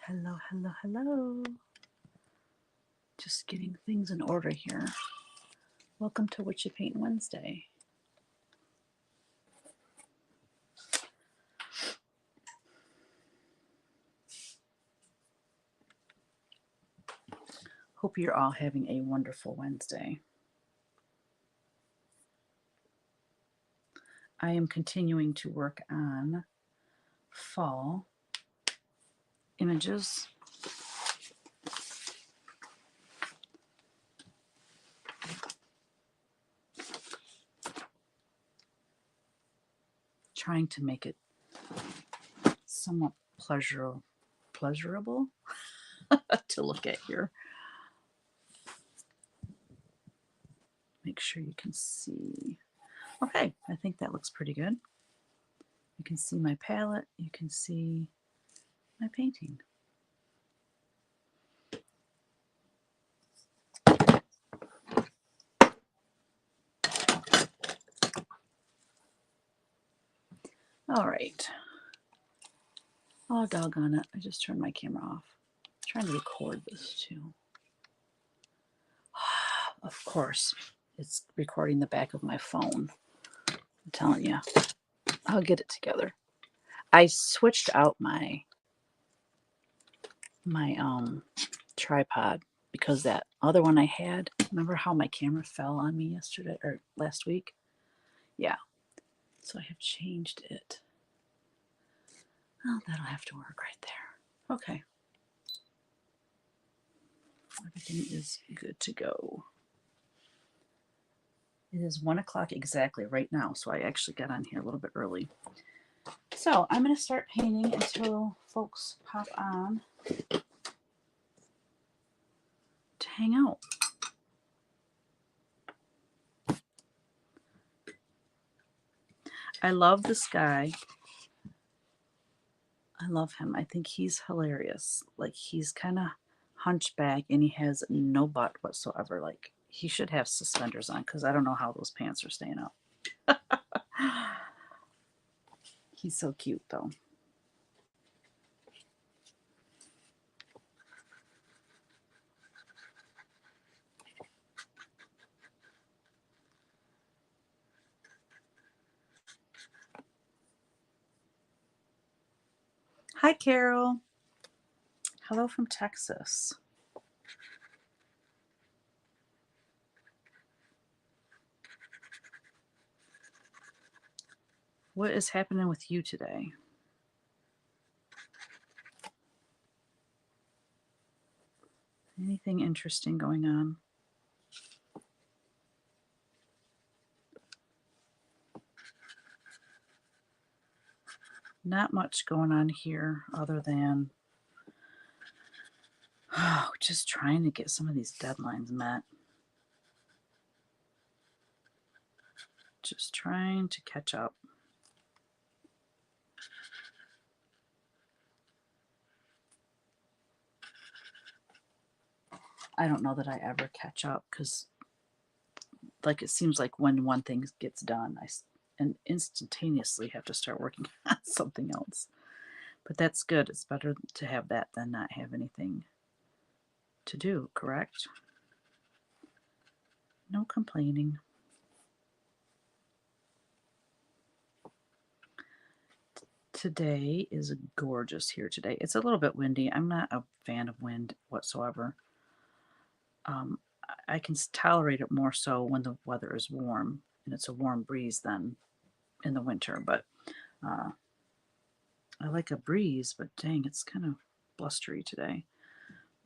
Hello, hello, hello. Just getting things in order here. Welcome to Whatcha Paintin Wednesday. Hope you're all having a wonderful Wednesday. I am continuing to work on fall images. Trying to make it somewhat pleasurable to look at here. Make sure you can see. Okay, I think that looks pretty good. You can see my palette. You can see my painting. All right. Oh, doggone it. I just turned my camera off. I'm trying to record this too. Of course, it's recording the back of my phone. I'm telling you, I'll get it together. I switched out my tripod because that other one I had, remember how my camera fell on me yesterday or last week? Yeah. So I have changed it. Oh, that'll have to work right there. Okay. Everything is good to go. It is 1 o'clock exactly right now, so I actually got on here a little bit early. So I'm going to start painting until folks pop on to hang out. I love this guy. I love him. I think he's hilarious. Like, he's kind of hunchback and he has no butt whatsoever. Like, he should have suspenders on because I don't know how those pants are staying up. He's so cute, though. Hi, Carol. Hello from Texas. What is happening with you today? Anything interesting going on? Not much going on here other than just trying to get some of these deadlines met. Just trying to catch up. I don't know that I ever catch up because, like, it seems like when one thing gets done, and instantaneously have to start working on something else. But that's good. It's better to have that than not have anything to do, correct? No complaining. Today is gorgeous here today. It's a little bit windy. I'm not a fan of wind whatsoever. I can tolerate it more so when the weather is warm and it's a warm breeze than in the winter. But I like a breeze, but dang, it's kind of blustery today.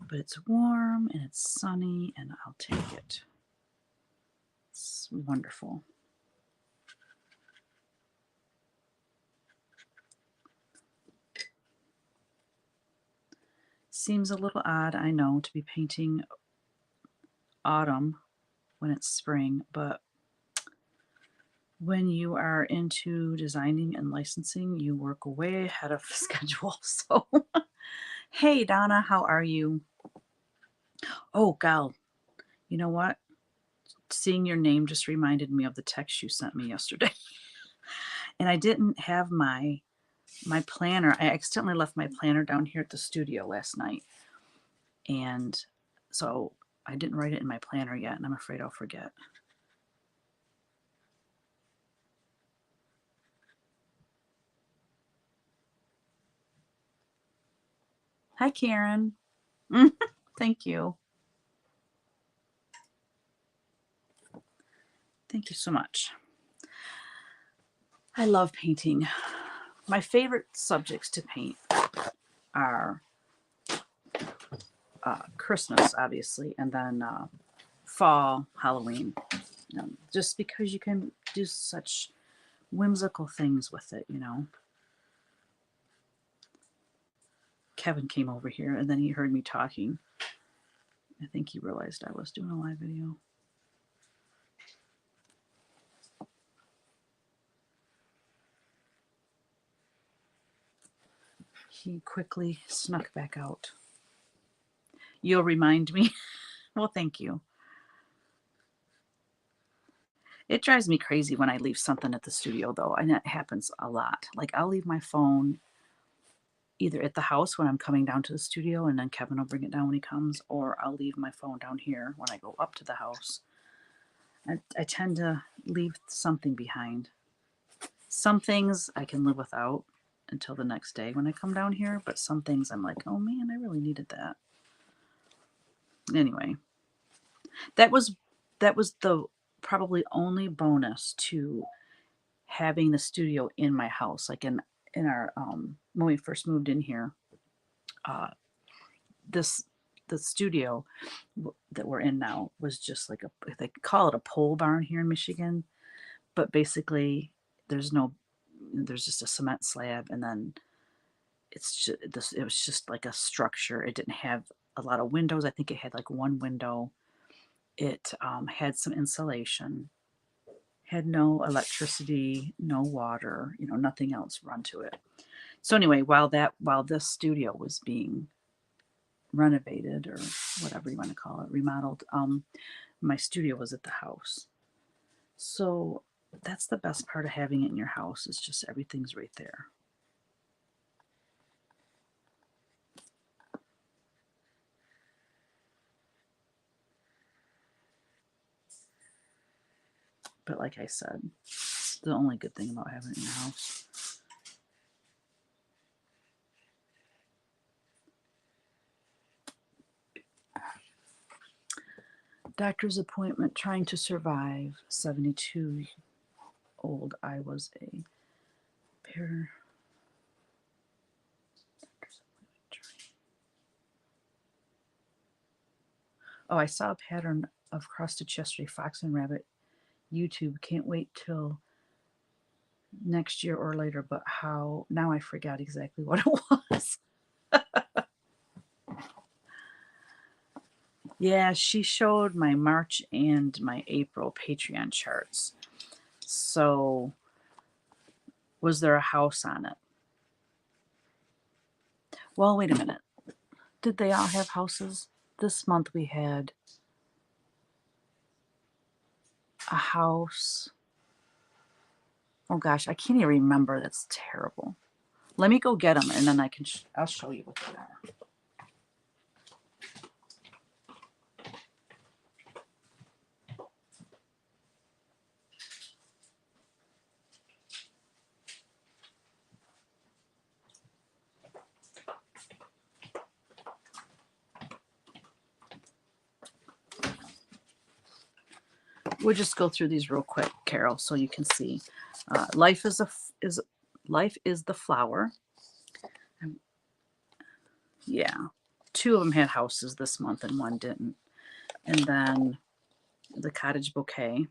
But it's warm and it's sunny, and I'll take it. It's wonderful. Seems a little odd, I know, to be painting autumn when it's spring, but when you are into designing and licensing, you work way ahead of schedule. So, hey, Donna, how are you? Oh, gal, you know what? Seeing your name just reminded me of the text you sent me yesterday. And I didn't have my my planner, I accidentally left my planner down here at the studio last night. And so I didn't write it in my planner yet, and I'm afraid I'll forget. Hi, Karen. Thank you. Thank you so much. I love painting. My favorite subjects to paint are Christmas, obviously, and then fall, Halloween. Just because you can do such whimsical things with it, you know. Kevin came over here and then he heard me talking. I think he realized I was doing a live video. He quickly snuck back out. You'll remind me? Well, thank you. It drives me crazy when I leave something at the studio, though, and it happens a lot. Like, I'll leave my phone either at the house when I'm coming down to the studio, and then Kevin will bring it down when he comes, or I'll leave my phone down here when I go up to the house. I tend to leave something behind. Some things I can live without until the next day when I come down here, but some things I'm like, oh man, I really needed that. Anyway, that was the probably only bonus to having the studio in my house. Like in our when we first moved in here, the studio that we're in now was just like they call it a pole barn here in Michigan, but basically there's just a cement slab, and then it was just like a structure. It didn't have a lot of windows. I think it had like one window. It had some insulation, had no electricity, no water, nothing else run to it. So anyway, while this studio was being renovated, or whatever you want to call it, remodeled, my studio was at the house. So that's the best part of having it in your house, is just everything's right there. But like I said, it's the only good thing about having it in your house. Doctor's appointment, trying to survive, 72-old. I was a pair. Oh, I saw a pattern of cross-stitch yesterday, fox and rabbit, YouTube. Can't wait till next year or later, but how? Now I forgot exactly what it was. Yeah, she showed my March and my April Patreon charts. So, was there a house on it? Well, wait a minute. Did they all have houses? This month we had a house. Oh gosh, I can't even remember. That's terrible. Let me go get them, and then I'll show you what they are. We'll just go through these real quick, Carol, so you can see. Life is the flower. Yeah, 2 of them had houses this month and 1 didn't. And then the cottage bouquet.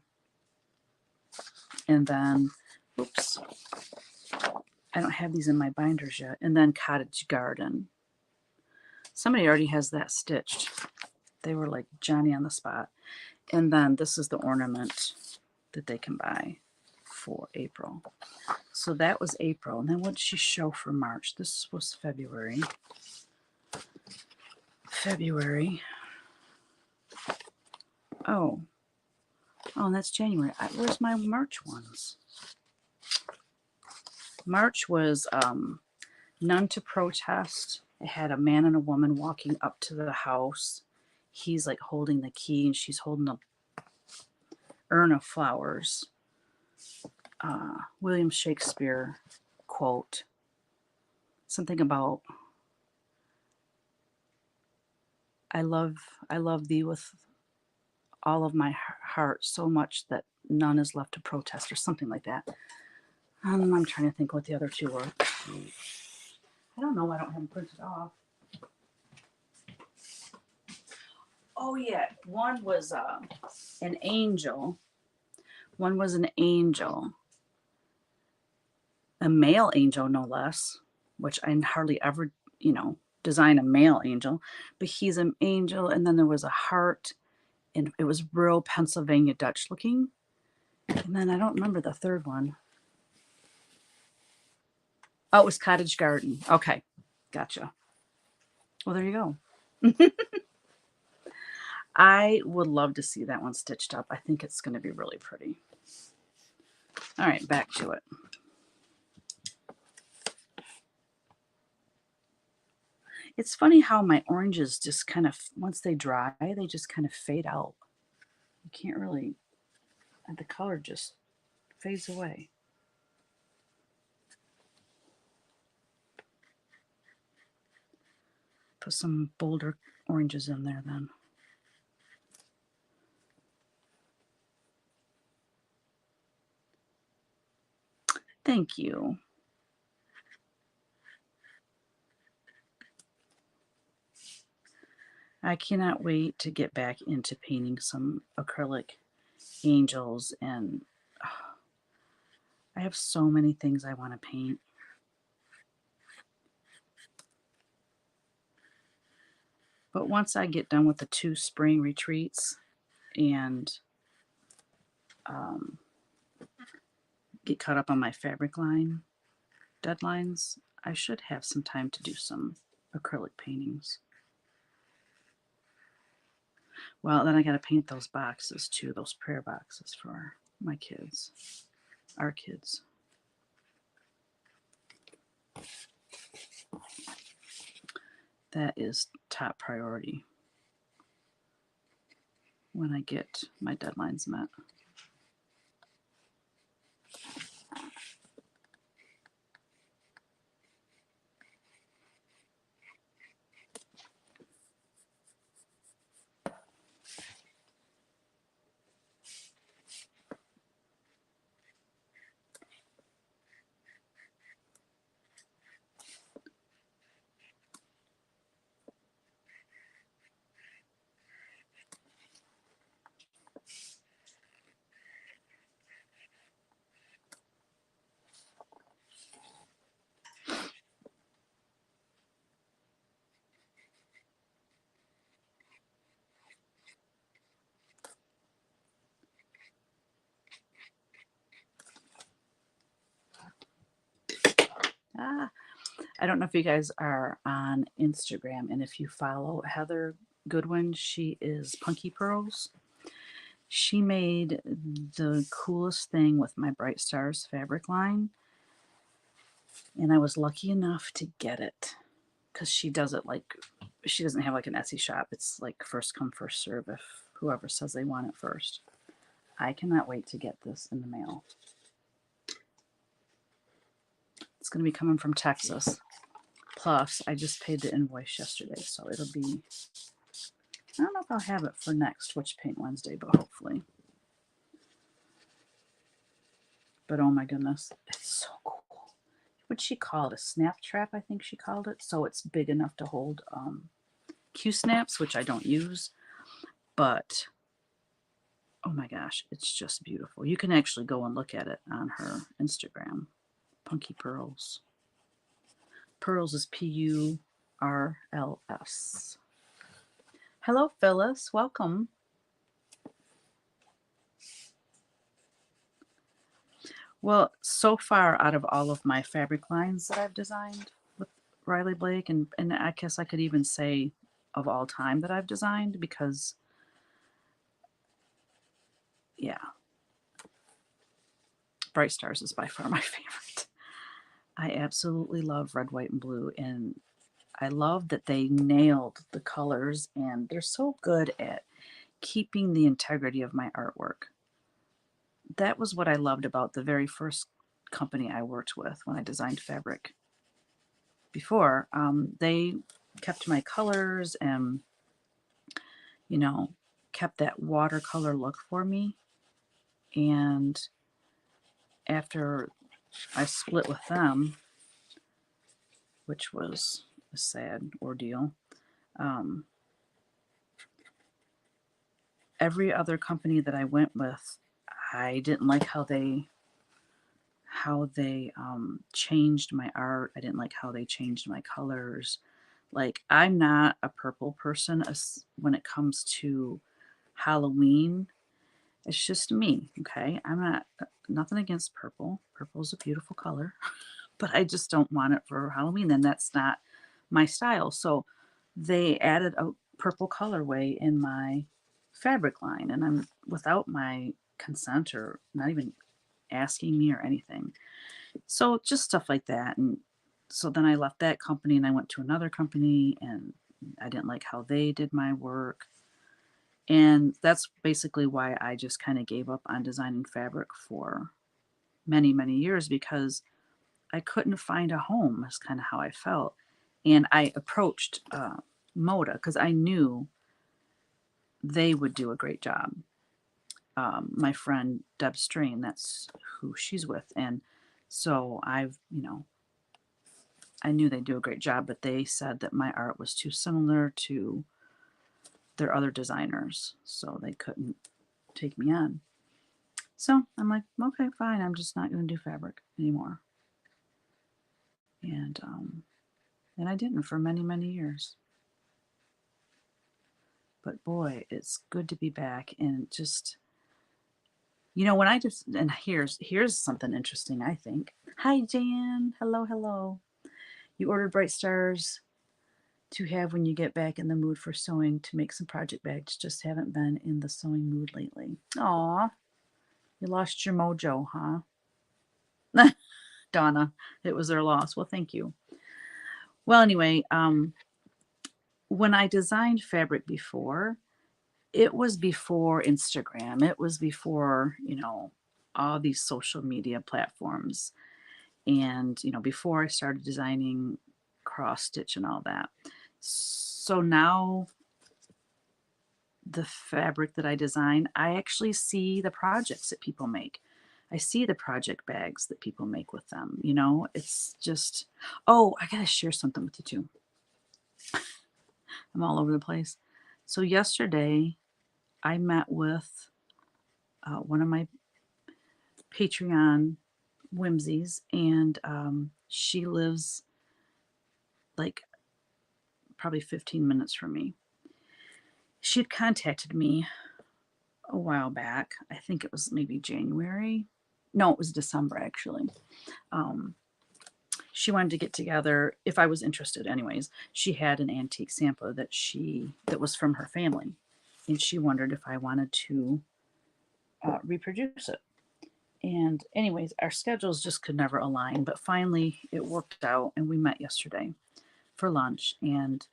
And then, oops, I don't have these in my binders yet. And then cottage garden. Somebody already has that stitched. They were like Johnny on the spot. And then this is the ornament that they can buy for April. So that was April. And then what did she show for March? This was February. Oh, and that's January. Where's my March ones? March was None to Protest. It had a man and a woman walking up to the house. He's like holding the key and she's holding a urn of flowers. William Shakespeare quote. Something about I love thee with all of my heart so much that none is left to protest, or something like that. I'm trying to think what the other two were. I don't know. I don't have them printed off. Oh yeah, one was an angel. One was an angel, a male angel no less, which I hardly ever, design a male angel, but he's an angel. And then there was a heart, and it was real Pennsylvania Dutch looking. And then I don't remember the third one. Oh, it was Cottage Garden. Okay, gotcha. Well, there you go. I would love to see that one stitched up. I think it's going to be really pretty. All right, back to it. It's funny how my oranges just kind of, once they dry, they just kind of fade out. You can't really, the color just fades away. Put some bolder oranges in there then. Thank you. I cannot wait to get back into painting some acrylic angels, and I have so many things I want to paint. But once I get done with the 2 spring retreats and get caught up on my fabric line deadlines, I should have some time to do some acrylic paintings. Well, then I got to paint those boxes too, those prayer boxes for my kids, our kids. That is top priority when I get my deadlines met. I don't know if you guys are on Instagram, and if you follow Heather Goodwin, she is Punky Pearls. She made the coolest thing with my Bright Stars fabric line, and I was lucky enough to get it because she does it like, she doesn't have like an Etsy shop. It's like first come, first serve if whoever says they want it first. I cannot wait to get this in the mail. It's going to be coming from Texas. Plus, I just paid the invoice yesterday, so it'll be, I don't know if I'll have it for next Witch Paint Wednesday, but hopefully. But oh my goodness, it's so cool. What'd she call it? A snap trap, I think she called it. So it's big enough to hold Q-snaps, which I don't use. But oh my gosh, it's just beautiful. You can actually go and look at it on her Instagram. Punky Pearls. Pearls is P-U-R-L-S. Hello, Phyllis. Welcome. Well, so far out of all of my fabric lines that I've designed with Riley Blake, and I guess I could even say of all time that I've designed, because, yeah, Bright Stars is by far my favorite. I absolutely love red, white, and blue, and I love that they nailed the colors, and they're so good at keeping the integrity of my artwork. That was what I loved about the very first company I worked with when I designed fabric before. They kept my colors and, you know, kept that watercolor look for me. And after I split with them, which was a sad ordeal, um, every other company that I went with, I didn't like how they changed my art. I didn't like how they changed my colors. Like, I'm not a purple person when it comes to Halloween. It's just me, okay? I'm not nothing against purple. Purple is a beautiful color, but I just don't want it for Halloween. And that's not my style. So they added a purple colorway in my fabric line, and I'm without my consent or not even asking me or anything. So just stuff like that. And so then I left that company and I went to another company, and I didn't like how they did my work. And that's basically why I just kind of gave up on designing fabric for many, many years, because I couldn't find a home. That's kind of how I felt. And I approached Moda because I knew they would do a great job. My friend Deb Strain, that's who she's with. And so I knew they'd do a great job, but they said that my art was too similar to their other designers, so they couldn't take me on. So I'm like, okay, fine. I'm just not going to do fabric anymore. And I didn't for many, many years. But boy, it's good to be back. And just, when I just, and here's something interesting, I think. Hi, Jan. Hello, hello. You ordered Bright Stars to have when you get back in the mood for sewing to make some project bags. Just haven't been in the sewing mood lately. Aw, you lost your mojo, huh? Donna, it was their loss. Well, thank you. Well, anyway, when I designed fabric before, it was before Instagram. It was before, all these social media platforms. And, before I started designing cross stitch and all that. So now the fabric that I design, I actually see the projects that people make. I see the project bags that people make with them. It's just, oh, I got to share something with you too. I'm all over the place. So yesterday, I met with one of my Patreon whimsies, and she lives like probably 15 minutes from me. She had contacted me a while back. I think it was maybe January. No, it was December actually. She wanted to get together if I was interested. Anyways, she had an antique sampler that was from her family, and she wondered if I wanted to reproduce it. And anyways, our schedules just could never align, but finally it worked out, and we met yesterday for lunch. And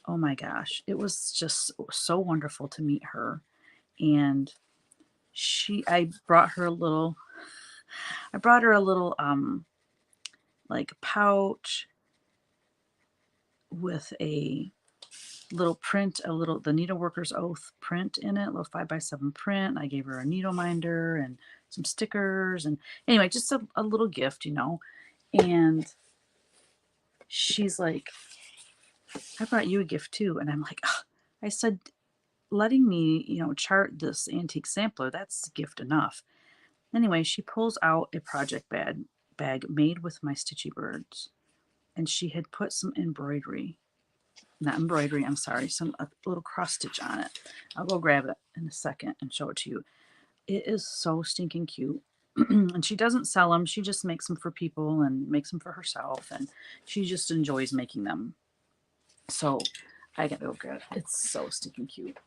oh my gosh, it was just so wonderful to meet her. And I brought her a little like pouch with a little print, the Needleworker's Oath print in it, a little 5x7 print. I gave her a needle minder and some stickers, and anyway, just a little gift, And she's like, I brought you a gift too. And I'm like, oh. I said, letting me, chart this antique sampler, that's gift enough. Anyway, she pulls out a project bag made with my Stitchy Birds. And she had put some not embroidery, I'm sorry, a little cross stitch on it. I'll go grab it in a second and show it to you. It is so stinking cute. And she doesn't sell them. She just makes them for people and makes them for herself. And she just enjoys making them. So I gotta go grab it. It's so stinking cute.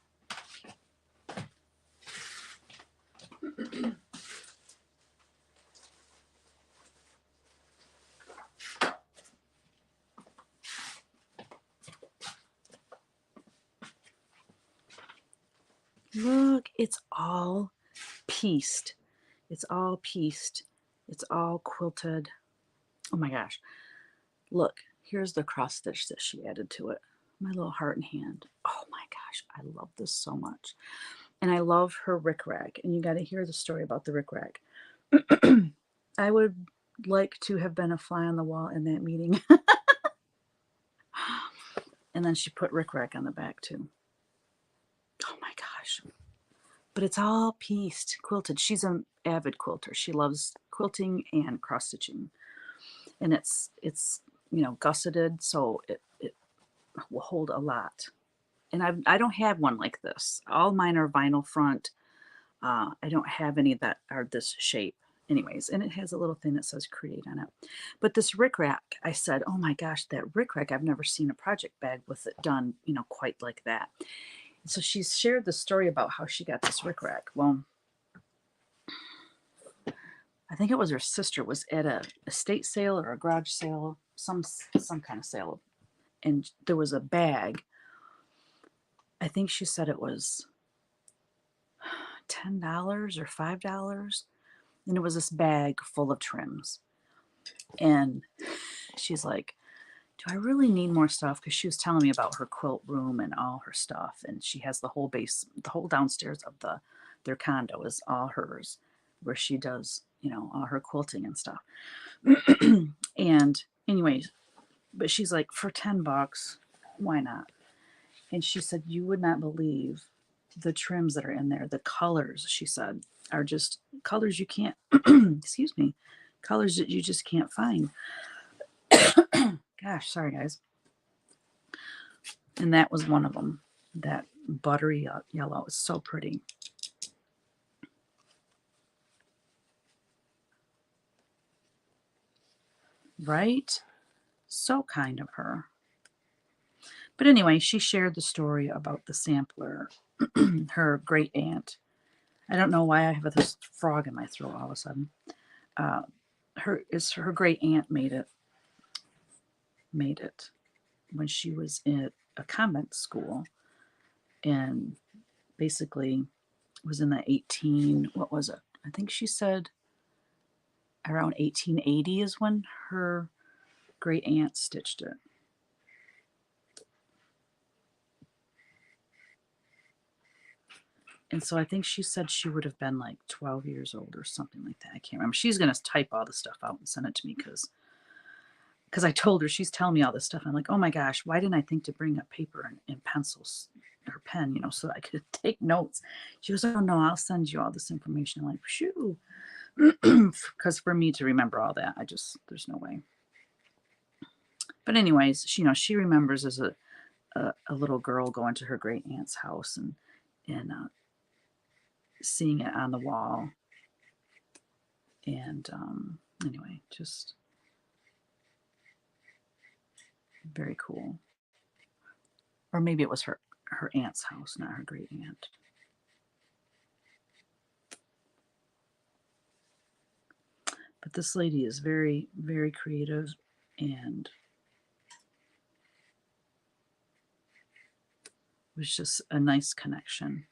Look, it's all pieced. It's all pieced. It's all quilted. Oh my gosh. Look, here's the cross stitch that she added to it. My little heart and hand. Oh my gosh, I love this so much. And I love her rickrack. And you got to hear the story about the rickrack. I would like to have been a fly on the wall in that meeting. And then she put rickrack on the back too. Oh my gosh. But it's all pieced, quilted. She's an avid quilter. She loves quilting and cross stitching. And it's gusseted, so it will hold a lot. And I don't have one like this. All mine are vinyl front. I don't have any that are this shape. Anyways, and it has a little thing that says create on it. But this rickrack, I said, oh my gosh, that rickrack, I've never seen a project bag with it done, quite like that. So she's shared the story about how she got this rickrack. Well, I think it was her sister was at a estate sale or a garage sale, some kind of sale, and there was a bag. I think she said it was $10 or $5, and it was this bag full of trims. And she's like, do I really need more stuff? Because she was telling me about her quilt room and all her stuff, and she has the whole downstairs of their condo is all hers, where she does all her quilting and stuff. And anyways, but she's like, for $10, why not? And she said, you would not believe the trims that are in there. The colors, she said, are just colors you can't, excuse me, colors that you just can't find. Gosh, sorry guys. And that was one of them. That buttery yellow is so pretty. Right? So kind of her. But anyway, she shared the story about the sampler, her great aunt. I don't know why I have this frog in my throat all of a sudden. Her great aunt made it when she was in a convent school, and basically was in the what was it? I think she said around 1880 is when her great aunt stitched it. And so I think she said she would have been like 12 years old or something like that. I can't remember. She's going to type all the stuff out and send it to me because I told her, she's telling me all this stuff. I'm like, oh my gosh, why didn't I think to bring up paper and pencils or pen, so I could take notes? She goes, oh no, I'll send you all this information. I'm like, shoo. Because for me to remember all that, there's no way. But anyways, she remembers as a little girl going to her great aunt's house and seeing it on the wall. And anyway, just very cool. Or maybe it was her aunt's house, not her great aunt. But this lady is very, very creative, and it was just a nice connection.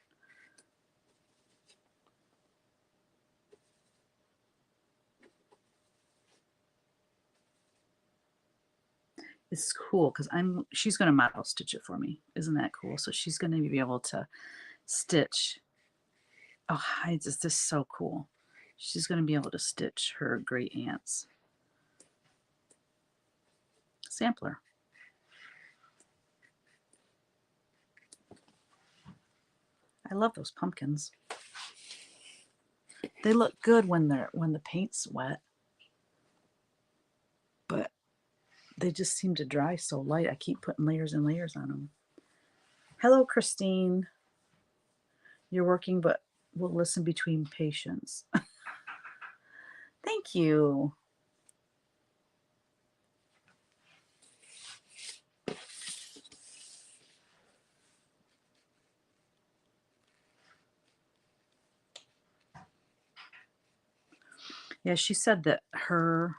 It's cool because she's going to model stitch it for me. Isn't that cool? So she's going to be able to stitch. Oh, hi, this is so cool. She's going to be able to stitch her great aunt's sampler. I love those pumpkins. They look good when the paint's wet, but they just seem to dry so light. I keep putting layers and layers on them. Hello, Christine. You're working, but we'll listen between patients. Thank you. Yeah, she said that her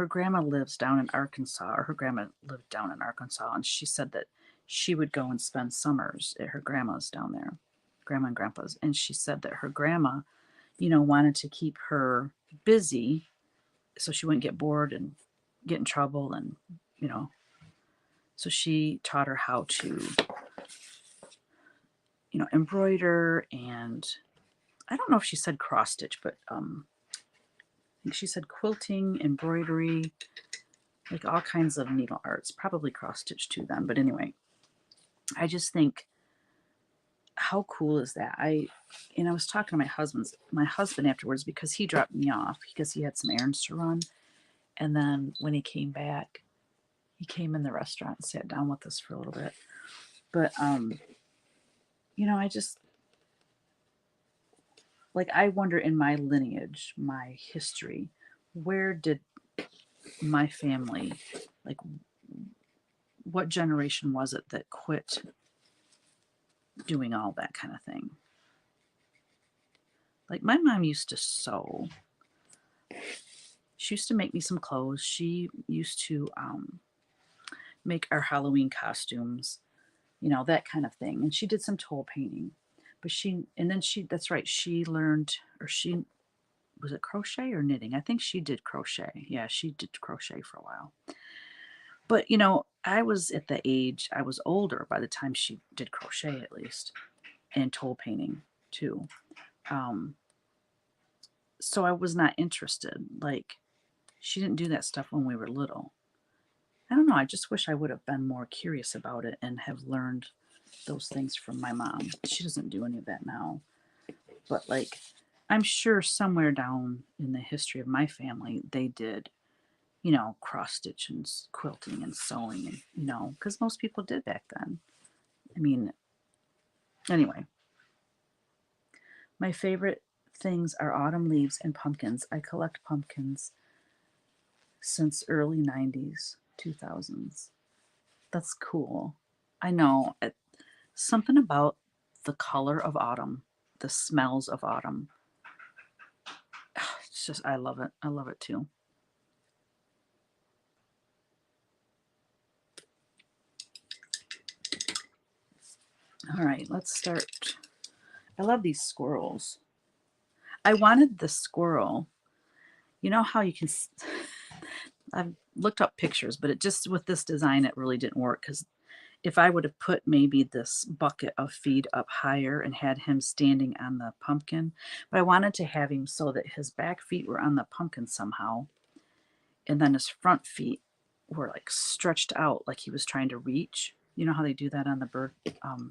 grandma lives down in Arkansas, or her grandma lived down in Arkansas, and she said that she would go and spend summers at her grandma's down there. grandma and grandpa's. And she said that her grandma, you know, wanted to keep her busy so she wouldn't get bored and get in trouble. And, you know, so she taught her how to, you know, embroider. And I don't know if she said cross stitch, but I think she said quilting, embroidery, like all kinds of needle arts, probably cross stitch too then. But anyway, I just think, how cool is that? I was talking to my husband afterwards, because he dropped me off because he had some errands to run. And then when he came back, he came in the restaurant and sat down with us for a little bit. But you know, I just, like, I wonder, in my lineage, my history, where did my family, like, what generation was it that quit doing all that kind of thing? Like, my mom used to sew. She used to make me some clothes. She used to make our Halloween costumes, you know, that kind of thing. And she did some toll painting. But that's right, she learned, or she, was it crochet or knitting? I think she did crochet. Yeah, she did crochet for a while. But, you know, I was at the age, I was older by the time she did crochet, at least, and toll painting too. So I was not interested. Like, she didn't do that stuff when we were little. I don't know. I just wish I would have been more curious about it and have learned those things from my mom. She doesn't do any of that now. But, like, I'm sure somewhere down in the history of my family, they did, you know, cross stitch and quilting and sewing, and, you know, because most people did back then. I mean, anyway, my favorite things are autumn leaves and pumpkins. I collect pumpkins since early 90s, 2000s. That's cool. I know. Something about the color of autumn, the smells of autumn. It's just, I love it. I love it too. All right, let's start. I love these squirrels. I wanted the squirrel. You know how you can, I've looked up pictures, but it just, with this design, it really didn't work, because if I would have put maybe this bucket of feed up higher and had him standing on the pumpkin, but I wanted to have him so that his back feet were on the pumpkin somehow, and then his front feet were like stretched out, like he was trying to reach. You know how they do that on the bird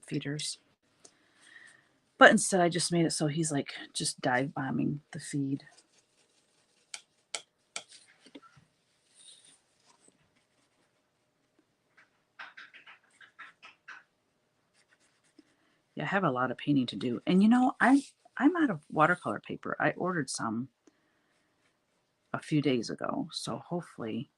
feeders? But instead, I just made it so he's like just dive bombing the feed. Yeah, I have a lot of painting to do. And, you know, I'm out of watercolor paper. I ordered some a few days ago. So hopefully,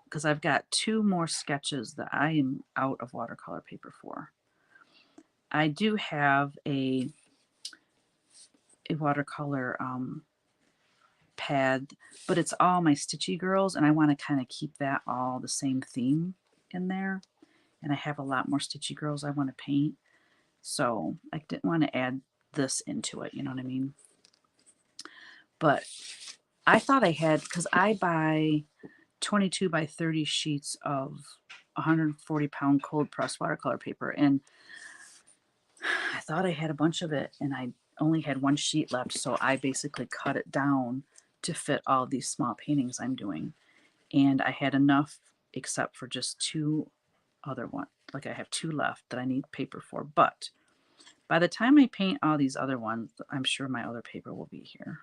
because I've got 2 more sketches that I am out of watercolor paper for. I do have a watercolor pad, but it's all my Stitchy Girls, and I want to kind of keep that all the same theme in there. And I have a lot more Stitchy Girls I want to paint, so I didn't want to add this into it, you know what I mean? But I thought I had, because I buy 22 by 30 sheets of 140-pound cold pressed watercolor paper, and I thought I had a bunch of it, and I only had 1 sheet left, so I basically cut it down to fit all these small paintings I'm doing. And I had enough, except for just 2 other ones. Like, I have 2 left that I need paper for. But by the time I paint all these other ones, I'm sure my other paper will be here.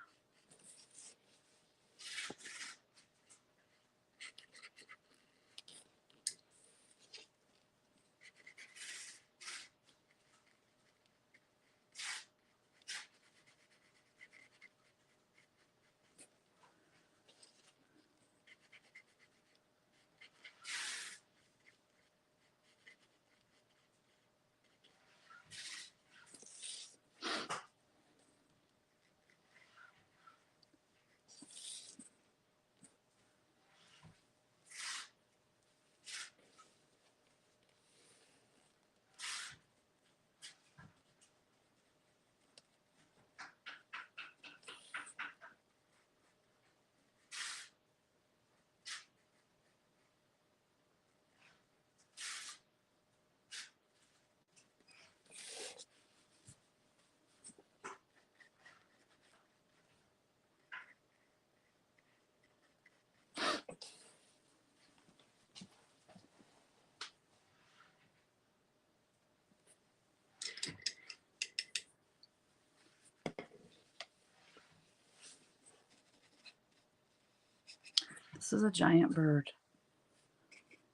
This is a giant bird.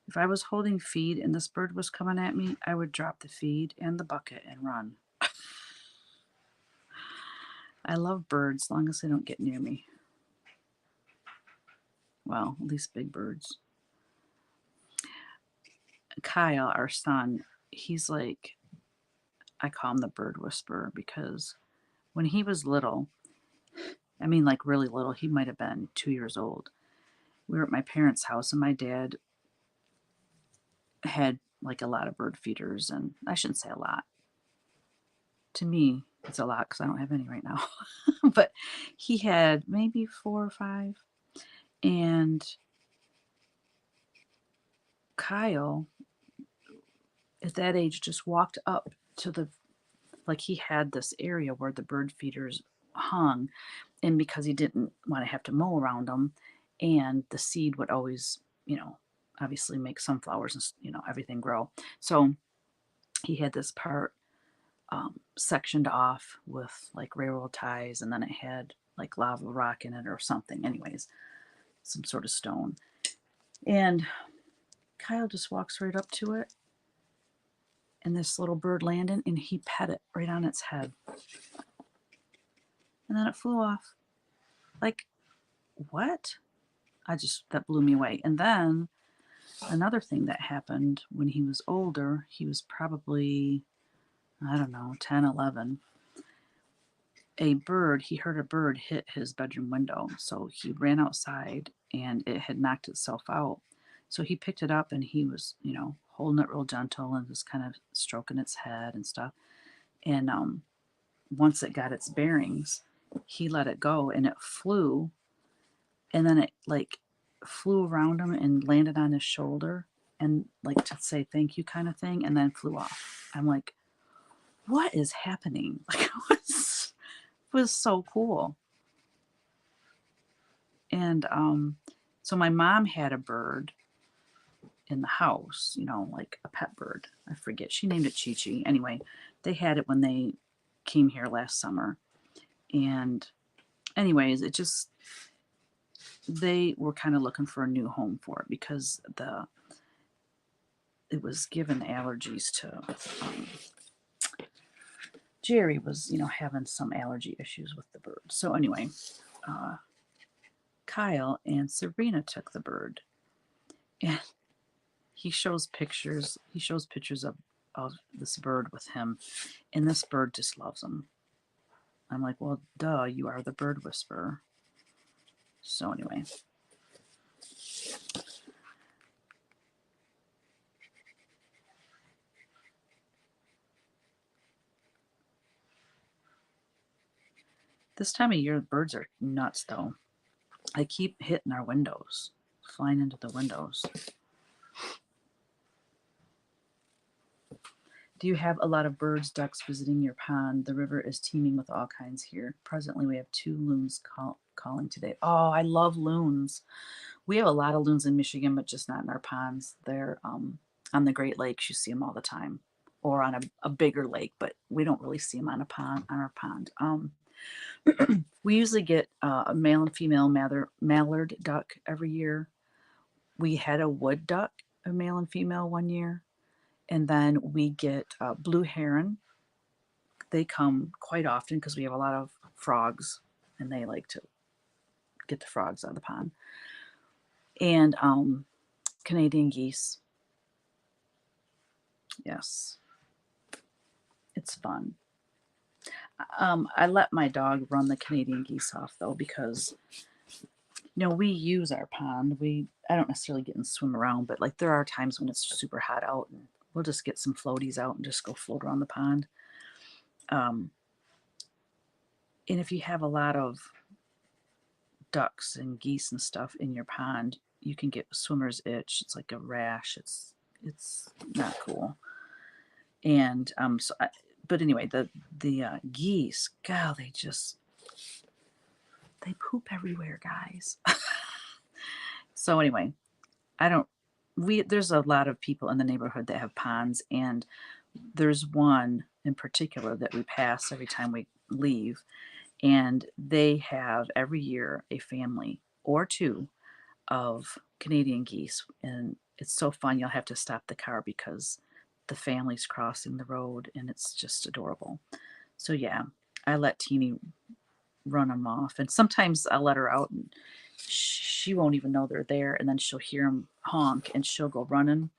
If I was holding feed and this bird was coming at me, I would drop the feed and the bucket and run. I love birds as long as they don't get near me. Well, at least big birds. Kyle, our son, he's like, I call him the bird whisperer because when he was little, I mean, like really little, he might have been 2 years old. We were at my parents' house, and my dad had like a lot of bird feeders, and I shouldn't say a lot. To me, it's a lot because I don't have any right now. But he had maybe 4 or 5. And Kyle, at that age, just walked up to the, like he had this area where the bird feeders hung. And because he didn't want to have to mow around them, and the seed would always, obviously make sunflowers and, everything grow. So he had this part sectioned off with like railroad ties, and then it had like lava rock in it or something. Anyways, some sort of stone. And Kyle just walks right up to it, and this little bird landed, and he pet it right on its head. And then it flew off. Like, what? That blew me away. And then another thing that happened when he was older, he was probably, I don't know, 10, 11. He heard a bird hit his bedroom window. So he ran outside, and it had knocked itself out. So he picked it up, and he was, holding it real gentle and just kind of stroking its head and stuff. And once it got its bearings, he let it go, and it flew. And then it like flew around him and landed on his shoulder, and like to say thank you kind of thing, and then flew off. I'm like, what is happening? Like, it was so cool. And so my mom had a bird in the house, like a pet bird. I forget. She named it Chi Chi. Anyway, they had it when they came here last summer. And anyways, they were kind of looking for a new home for it because it was given allergies to Jerry was, having some allergy issues with the bird. So anyway, Kyle and Serena took the bird, and he shows pictures of this bird with him, and this bird just loves him. I'm like, well, duh, you are the bird whisperer. So anyway. This time of year, the birds are nuts, though. They keep hitting our windows, flying into the windows. Do you have a lot of birds, ducks visiting your pond? The river is teeming with all kinds here. Presently, we have 2 loons calling today. Oh, I love loons. We have a lot of loons in Michigan, but just not in our ponds. They're on the Great Lakes. You see them all the time, or on a bigger lake, but we don't really see them on our pond. We usually get a male and female mallard duck every year. We had a wood duck, a male and female, one year. And then we get blue heron. They come quite often because we have a lot of frogs, and they like to get the frogs out of the pond. And Canadian geese. Yes. It's fun. I let my dog run the Canadian geese off, though, because we use our pond. I don't necessarily get and swim around, but like there are times when it's super hot out, and we'll just get some floaties out and just go float around the pond. And if you have a lot of ducks and geese and stuff in your pond, you can get swimmer's itch. It's like a rash. It's not cool. And but anyway, the geese, God, they poop everywhere, guys. So anyway, there's a lot of people in the neighborhood that have ponds, and there's one in particular that we pass every time we leave, and they have every year a family or 2 of Canadian geese, and it's so fun. You'll have to stop the car because the family's crossing the road, and it's just adorable. So yeah, I let Teeny run them off, and sometimes I'll let her out, and she won't even know they're there, and then she'll hear them honk, and she'll go running.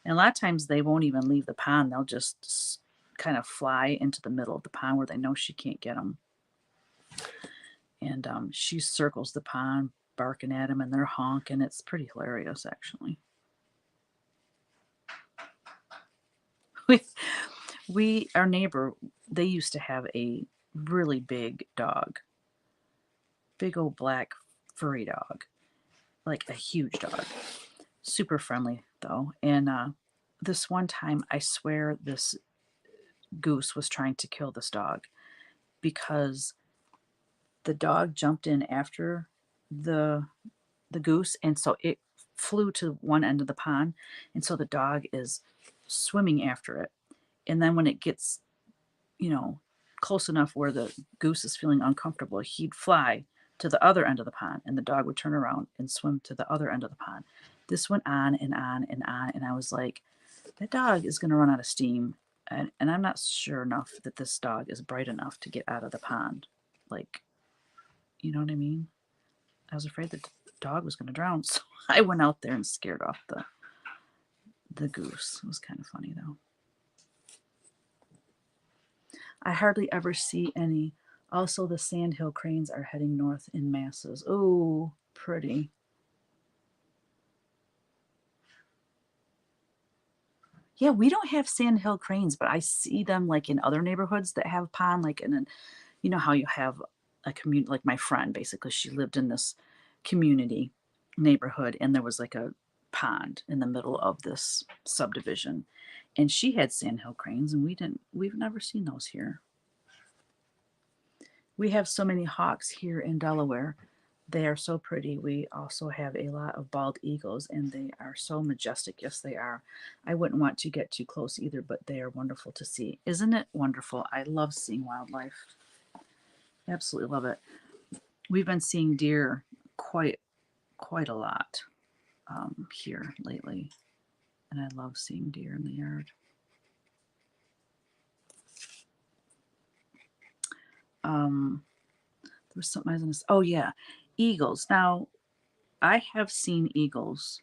And a lot of times they won't even leave the pond; they'll just kind of fly into the middle of the pond where they know she can't get them. And she circles the pond, barking at them, and they're honking. It's pretty hilarious, actually. Our neighbor, they used to have a really big dog, big old black furry dog, like a huge dog, super friendly though. And this one time, I swear this goose was trying to kill this dog because the dog jumped in after the goose, and so it flew to one end of the pond, and so the dog is swimming after it. And then when it gets, close enough where the goose is feeling uncomfortable, he'd fly to the other end of the pond, and the dog would turn around and swim to the other end of the pond. This went on and on and on, and I was like, that dog is going to run out of steam. And I'm not sure enough that this dog is bright enough to get out of the pond. Like, you know what I mean? I was afraid that the dog was going to drown, so I went out there and scared off the goose. It was kind of funny, though. I hardly ever see any. Also, the sandhill cranes are heading north in masses. Oh, pretty. Yeah, we don't have sandhill cranes, but I see them like in other neighborhoods that have pond, like you know how you have a community, like my friend, basically, she lived in this community neighborhood, and there was like a pond in the middle of this subdivision, and she had sandhill cranes, and we've never seen those here. We have so many hawks here in Delaware. They are so pretty. We also have a lot of bald eagles, and they are so majestic. Yes, they are. I wouldn't want to get too close either, but they are wonderful to see. Isn't it wonderful? I love seeing wildlife. Absolutely love it. We've been seeing deer quite a lot here lately, and I love seeing deer in the yard. There was something I was going to say. Oh yeah, eagles. Now, I have seen eagles.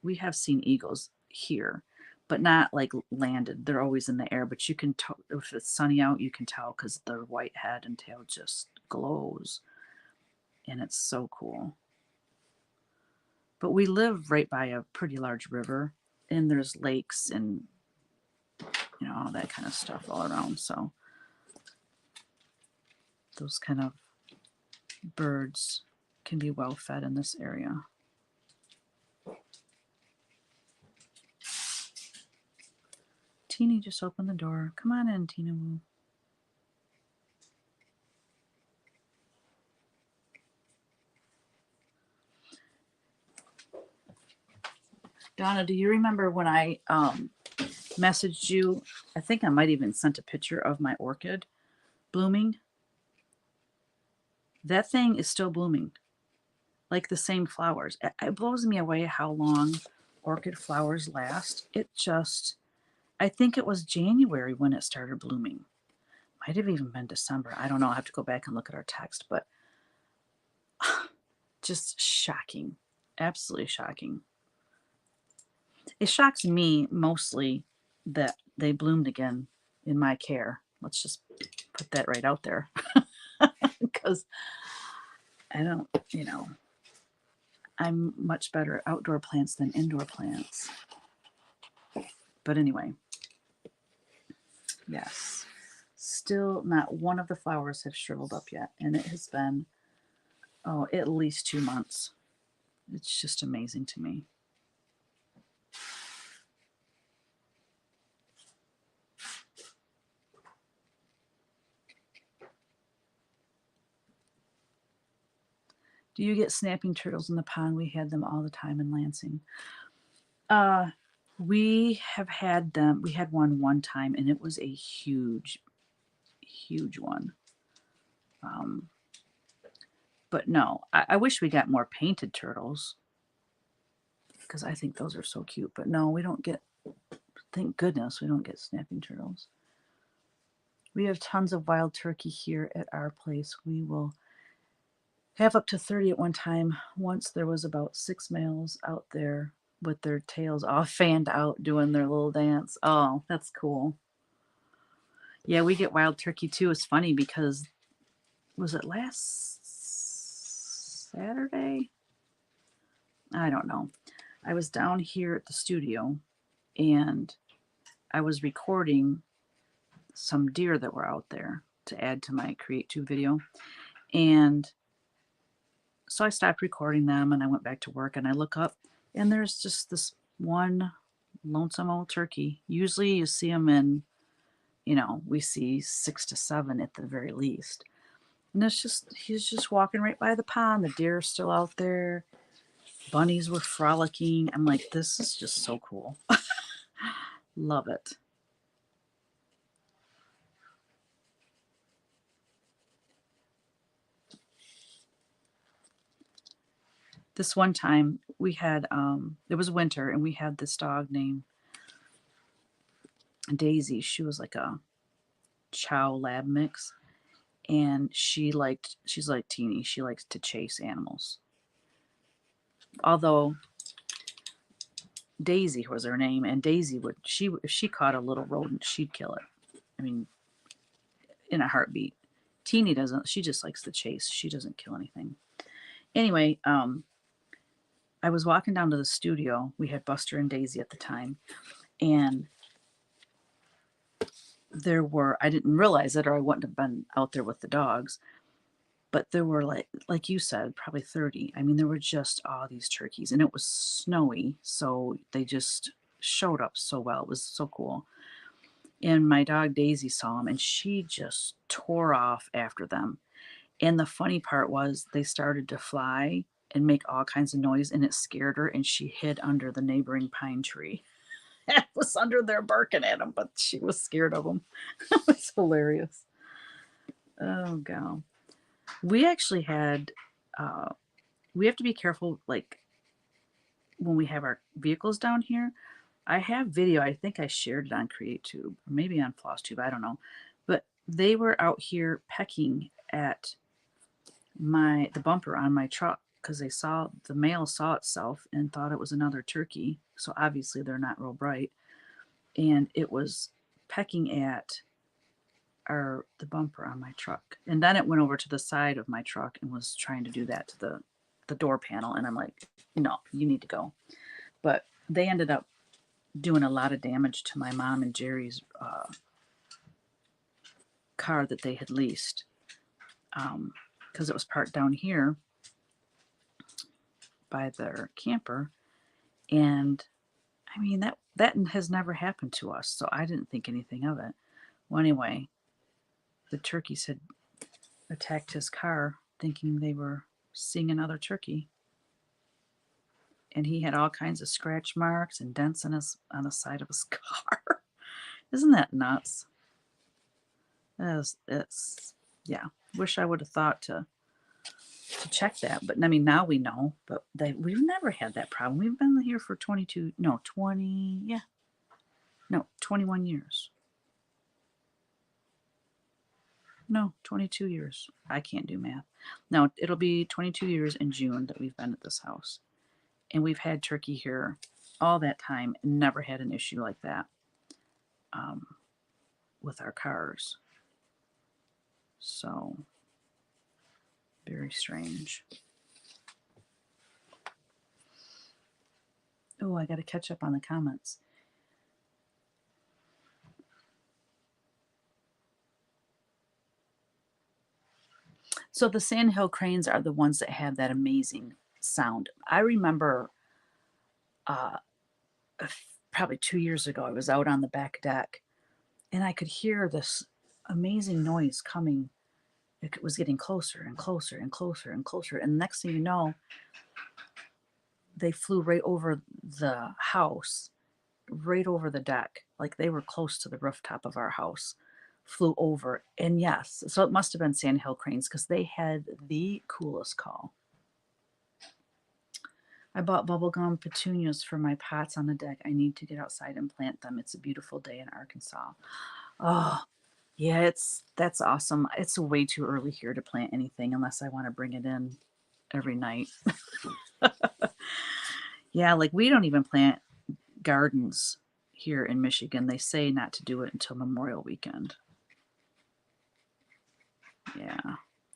We have seen eagles here, but not like landed. They're always in the air, but you can tell if it's sunny out, you can tell because their white head and tail just glows, and it's so cool. But we live right by a pretty large river, and there's lakes and all that kind of stuff all around. So those kind of birds can be well fed in this area. Teeny just opened the door. Come on in, Tina Woo. Donna, do you remember when I messaged you? I think I might even sent a picture of my orchid blooming. That thing is still blooming, like the same flowers. It blows me away how long orchid flowers last. I think it was January when it started blooming. Might have even been December. I don't know. I have to go back and look at our text, but just shocking. Absolutely shocking. It shocks me mostly that they bloomed again in my care. Let's just put that right out there. Because I don't, I'm much better at outdoor plants than indoor plants. But anyway, yes. Still not one of the flowers have shriveled up yet. And it has been, at least 2 months. It's just amazing to me. Do you get snapping turtles in the pond? We had them all the time in Lansing. We have had them. We had one time, and it was a huge one. But no, I wish we got more painted turtles because I think those are so cute. But no, we don't get, thank goodness, we don't get snapping turtles. We have tons of wild turkey here at our place. We will have up to 30 at one time. Once there was about 6 males out there with their tails all fanned out doing their little dance. Oh, that's cool. Yeah, we get wild turkey too. It's funny because was it last Saturday? I don't know. I was down here at the studio and I was recording some deer that were out there to add to my Create Tube video. And so I stopped recording them and I went back to work and I look up and there's just this one lonesome old turkey. Usually you see them in, we see 6 to 7 at the very least. And he's just walking right by the pond. The deer are still out there. Bunnies were frolicking. I'm like, this is just so cool. Love it. This one time we had, it was winter and we had this dog named Daisy. She was like a chow lab mix. And she's like Teeny. She likes to chase animals. Although Daisy was her name, and Daisy if she caught a little rodent, she'd kill it. I mean, in a heartbeat. Teeny doesn't. She just likes to chase. She doesn't kill anything. Anyway, I was walking down to the studio. We had Buster and Daisy at the time, and I didn't realize it, or I wouldn't have been out there with the dogs. But there were like you said, probably 30. I mean, there were just all these turkeys, and it was snowy, so they just showed up so well. It was so cool. And my dog Daisy saw them, and she just tore off after them. And the funny part was they started to fly and make all kinds of noise, and it scared her, and she hid under the neighboring pine tree. It was under there barking at them, but she was scared of them. It was hilarious. Oh, God. We actually had, we have to be careful, like, when we have our vehicles down here. I have video. I think I shared it on CreateTube, or maybe on FlossTube. I don't know. But they were out here pecking at the bumper on my truck because the male saw itself and thought it was another turkey. So obviously they're not real bright. And it was pecking at the bumper on my truck. And then it went over to the side of my truck and was trying to do that to the door panel. And I'm like, no, you need to go. But they ended up doing a lot of damage to my mom and Jerry's car that they had leased because it was parked down here by their camper. And I mean, that has never happened to us, so I didn't think anything of it. Well, anyway, the turkeys had attacked his car thinking they were seeing another turkey. And he had all kinds of scratch marks and dents on the side of his car. Isn't that nuts? It's yeah. Wish I would have thought to check that. But I mean, now we know. But we've never had that problem. We've been here for 21 years. No, 22 years. I can't do math. No, it'll be 22 years in June that we've been at this house. And we've had turkey here all that time and never had an issue like that with our cars. So, very strange. Oh, I got to catch up on the comments. So the sandhill cranes are the ones that have that amazing sound. I remember probably 2 years ago, I was out on the back deck and I could hear this amazing noise coming. It was getting closer and closer and closer and closer. And next thing you know, they flew right over the house, right over the deck. Like they were close to the rooftop of our house, flew over. And yes, so it must have been sandhill cranes because they had the coolest call. I bought bubblegum petunias for my pots on the deck. I need to get outside and plant them. It's a beautiful day in Arkansas. Oh, yeah, that's awesome. It's way too early here to plant anything unless I want to bring it in every night. Yeah, like we don't even plant gardens here in Michigan. They say not to do it until Memorial Weekend. Yeah,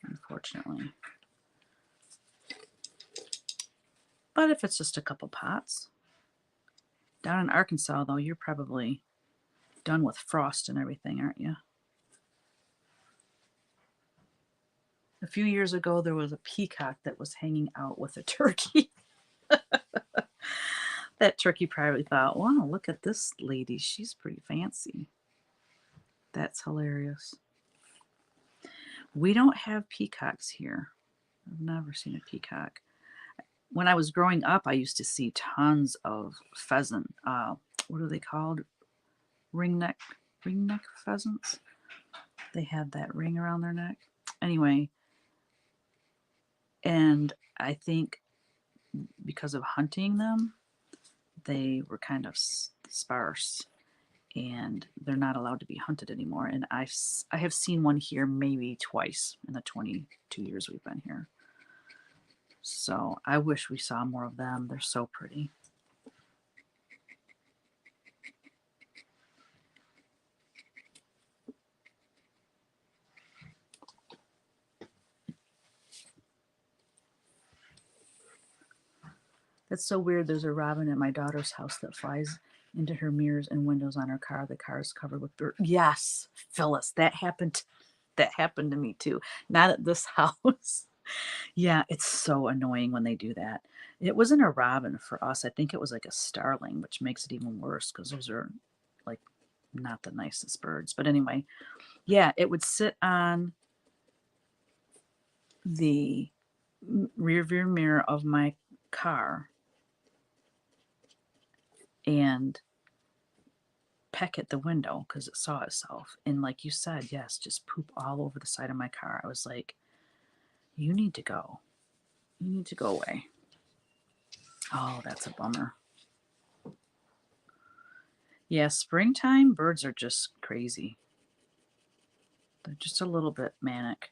unfortunately. But if it's just a couple pots. Down in Arkansas, though, you're probably done with frost and everything, aren't you? A few years ago, there was a peacock that was hanging out with a turkey. That turkey probably thought, wow, look at this lady. She's pretty fancy. That's hilarious. We don't have peacocks here. I've never seen a peacock. When I was growing up, I used to see tons of pheasant. What are they called? Ringneck pheasants. They had that ring around their neck. Anyway, and I think because of hunting them, they were kind of sparse and they're not allowed to be hunted anymore. And I have seen one here maybe twice in the 22 years we've been here. So I wish we saw more of them. They're so pretty. That's so weird. There's a robin at my daughter's house that flies into her mirrors and windows on her car. The car is covered with dirt. Yes, Phyllis, that happened. That happened to me too. Not at this house. Yeah, it's so annoying when they do that. It wasn't a robin for us. I think it was like a starling, which makes it even worse because those are like not the nicest birds. But anyway, yeah, it would sit on the rear view mirror of my car and peck at the window because it saw itself. And like you said, yes, just poop all over the side of my car. I was like, you need to go. You need to go away. Oh, that's a bummer. Yeah, springtime birds are just crazy. They're just a little bit manic.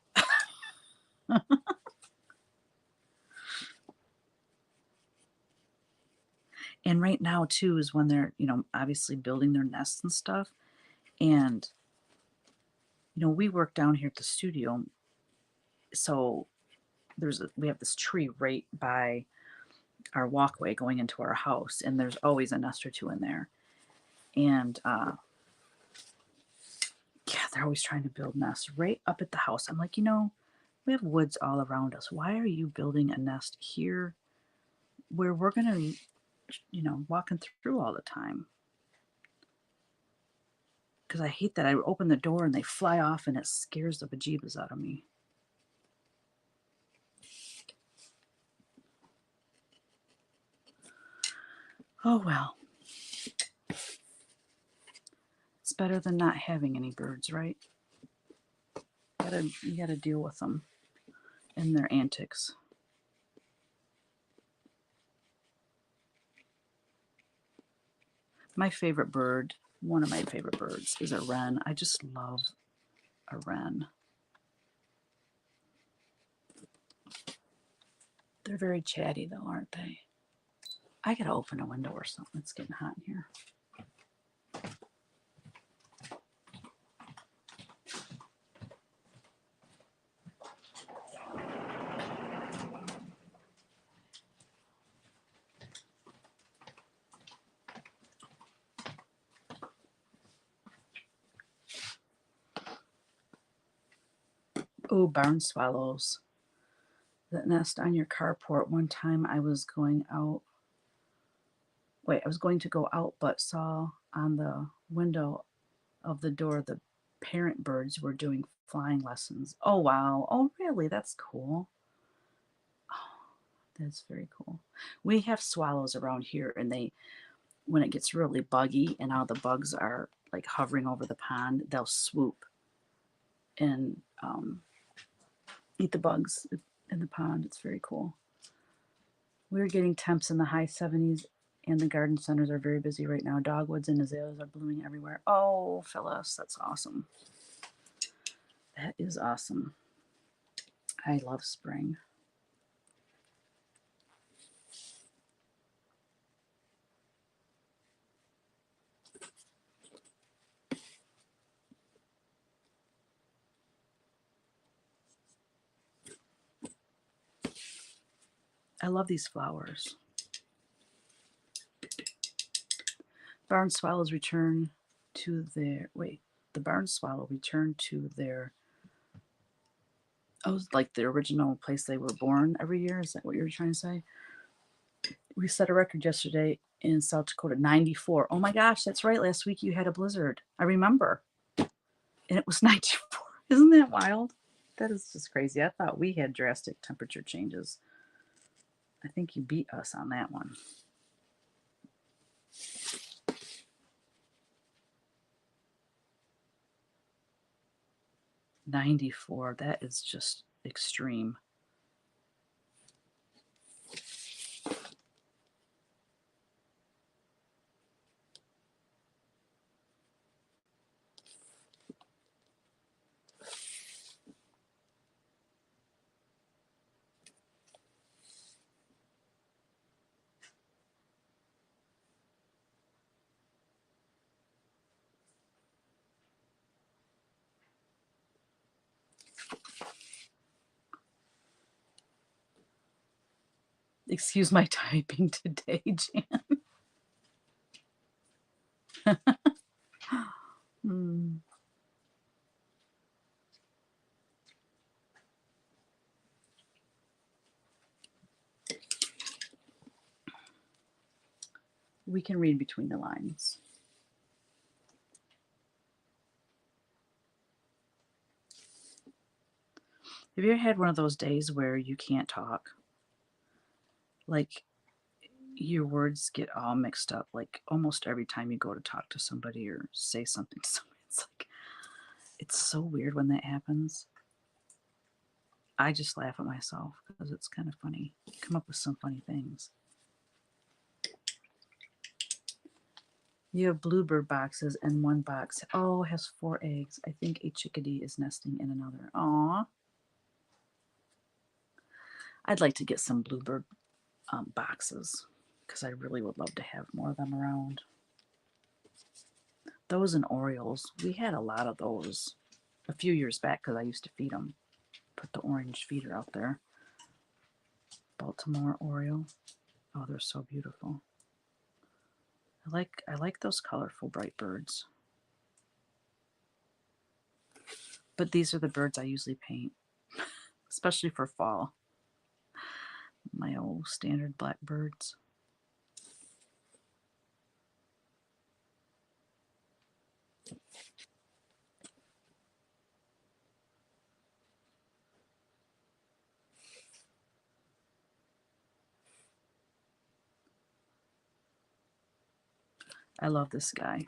And right now, too, is when they're, obviously building their nests and stuff. And, we work down here at the studio. So we have this tree right by our walkway going into our house. And there's always a nest or two in there. And, yeah, they're always trying to build nests right up at the house. I'm like, we have woods all around us. Why are you building a nest here where we're going to be, walking through all the time? Because I hate that I open the door and they fly off and it scares the bejeebus out of me. Oh well. It's better than not having any birds, right? You gotta deal with them and their antics. My favorite bird, one of my favorite birds, is a wren. I just love a wren. They're very chatty though, aren't they? I gotta open a window or something. It's getting hot in here. Oh, barn swallows that nest on your carport. One time I was going to go out, but saw on the window of the door the parent birds were doing flying lessons. Oh, wow. Oh, really? That's cool. Oh, that's very cool. We have swallows around here, and when it gets really buggy and all the bugs are like hovering over the pond, they'll swoop and eat the bugs in the pond. It's very cool. We're getting temps in the high 70s, and the garden centers are very busy right now. Dogwoods and azaleas are blooming everywhere. Oh, Phyllis, that's awesome. That is awesome. I love spring. I love these flowers. Barn swallows return to their, the barn swallow returned to their, like the original place they were born every year. Is that what you were trying to say? We set a record yesterday in South Dakota, 94. Oh my gosh, that's right. Last week you had a blizzard. I remember. And it was 94. Isn't that wild? That is just crazy. I thought we had drastic temperature changes. I think you beat us on that one. $94. That is just extreme. Excuse my typing today, Jan. We can read between the lines. Have you ever had one of those days where you can't talk? Like your words get all mixed up, like almost every time you go to talk to somebody or say something to somebody. It's so weird when that happens. I just laugh at myself because it's kind of funny. Come up with some funny things. You have bluebird boxes, and one box, has 4 eggs. I think a chickadee is nesting in another. Aw. I'd like to get some bluebird boxes because I really would love to have more of them around. Those and Orioles. We had a lot of those a few years back because I used to feed them. Put the orange feeder out there. Baltimore Oriole. Oh, they're so beautiful. I like those colorful bright birds. But these are the birds I usually paint, especially for fall. My old standard blackbirds. I love this guy.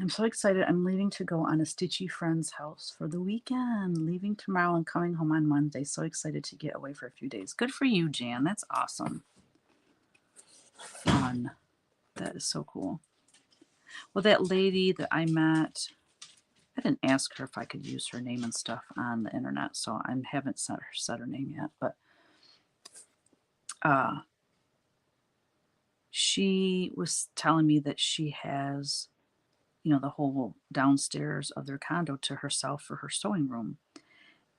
I'm so excited. I'm leaving to go on a Stitchy friend's house for the weekend. Leaving tomorrow and coming home on Monday. So excited to get away for a few days. Good for you, Jan. That's awesome. Fun. That is so cool. Well, that lady that I met, I didn't ask her if I could use her name and stuff on the internet, so I haven't said her name yet. But she was telling me that she has, the whole downstairs of their condo to herself for her sewing room.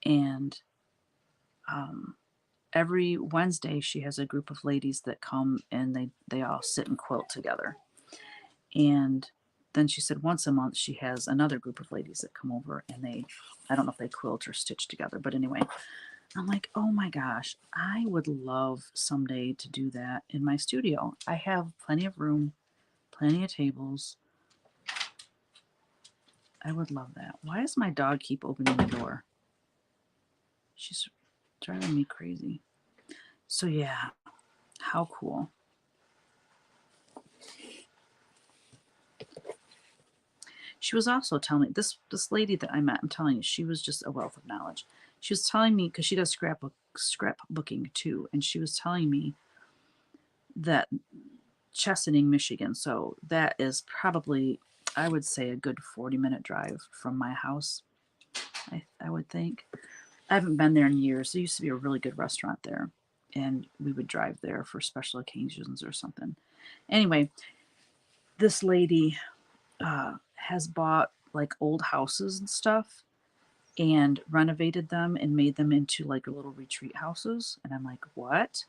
And every Wednesday she has a group of ladies that come and they all sit and quilt together. And then she said once a month she has another group of ladies that come over and I don't know if they quilt or stitch together, but anyway, I'm like, oh my gosh, I would love someday to do that in my studio. I have plenty of room, plenty of tables. I would love that. Why does my dog keep opening the door? She's driving me crazy. So yeah, how cool. She was also telling me, this lady that I met, I'm telling you, she was just a wealth of knowledge. She was telling me, because she does scrapbooking too, and she was telling me that Chesaning, Michigan, so that is probably, I would say, a good 40-minute drive from my house, I would think. I haven't been there in years. There used to be a really good restaurant there, and we would drive there for special occasions or something. Anyway, this lady has bought like old houses and stuff and renovated them and made them into like little retreat houses. And I'm like, what?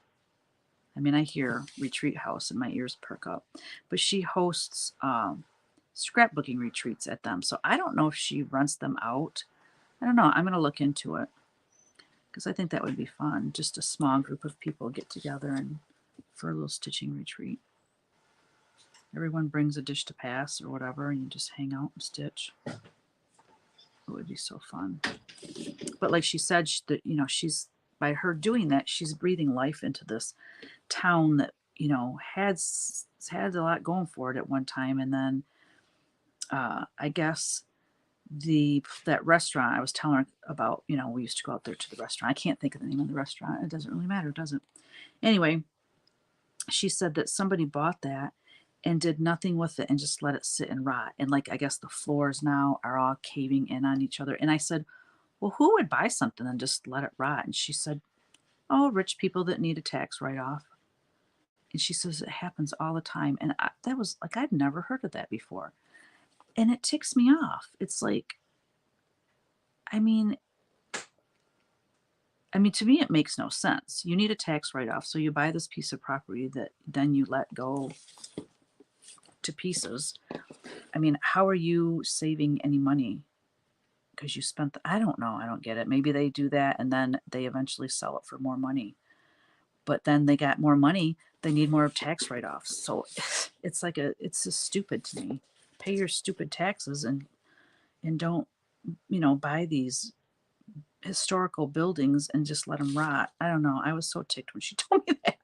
I mean, I hear retreat house and my ears perk up. But she hosts scrapbooking retreats at them. So I don't know if she rents them out. I don't know. I'm going to look into it because I think that would be fun. Just a small group of people get together and for a little stitching retreat. Everyone brings a dish to pass or whatever, and you just hang out and stitch. It would be so fun. But like she said, that she's, by her doing that, she's breathing life into this town that had a lot going for it at one time, and then I guess that restaurant I was telling her about, we used to go out there to the restaurant. I can't think of the name of the restaurant. It doesn't really matter, does it? Anyway, she said that somebody bought that and did nothing with it and just let it sit and rot. And like, I guess the floors now are all caving in on each other. And I said, well, who would buy something and just let it rot? And she said, oh, rich people that need a tax write-off. And she says it happens all the time. And that was like, I'd never heard of that before. And it ticks me off. It's like, I mean, to me, it makes no sense. You need a tax write-off. So you buy this piece of property that then you let go to pieces. I mean, how are you saving any money? Because you spent, I don't know. I don't get it. Maybe they do that and then they eventually sell it for more money. But then they got more money. They need more tax write-offs. So it's like it's just stupid to me. Pay your stupid taxes and don't, buy these historical buildings and just let them rot. I don't know. I was so ticked when she told me that.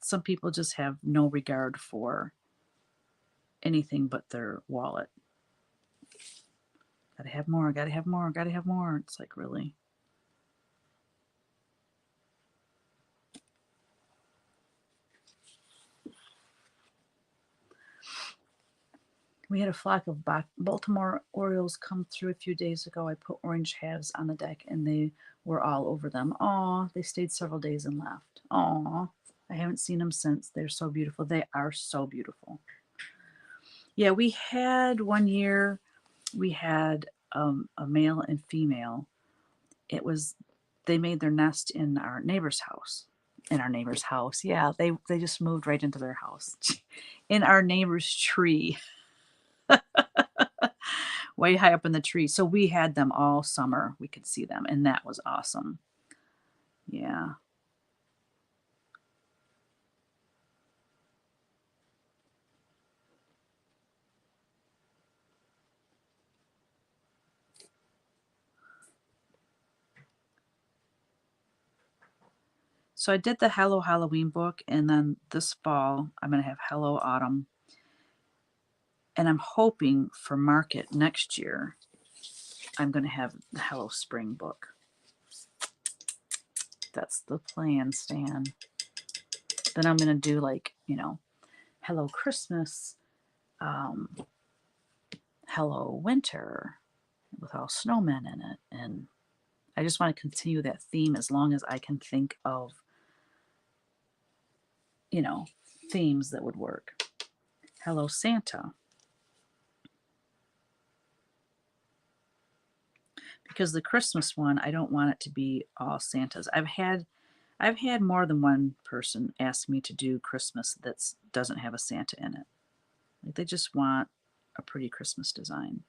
Some people just have no regard for anything but their wallet. Gotta have more, gotta have more, gotta have more. It's like, really? We had a flock of Baltimore Orioles come through a few days ago. I put orange halves on the deck and they were all over them. Aw, they stayed several days and left. Aw, I haven't seen them since. They're so beautiful. They are so beautiful. Yeah, we had one year, we had a male and female. They made their nest in our neighbor's house. In our neighbor's house. Yeah, they just moved right into their house. In our neighbor's tree. Way high up in the tree. So we had them all summer. We could see them, and that was awesome. Yeah. So I did the Hello Halloween book, and then this fall I'm going to have Hello Autumn. And I'm hoping for market next year, I'm going to have the Hello Spring book. That's the plan, Stan. Then I'm going to do like, Hello Christmas, Hello Winter with all snowmen in it. And I just want to continue that theme as long as I can think of, themes that would work. Hello Santa. Because the Christmas one, I don't want it to be all Santas. I've had more than one person ask me to do Christmas that doesn't have a Santa in it. Like, they just want a pretty Christmas design.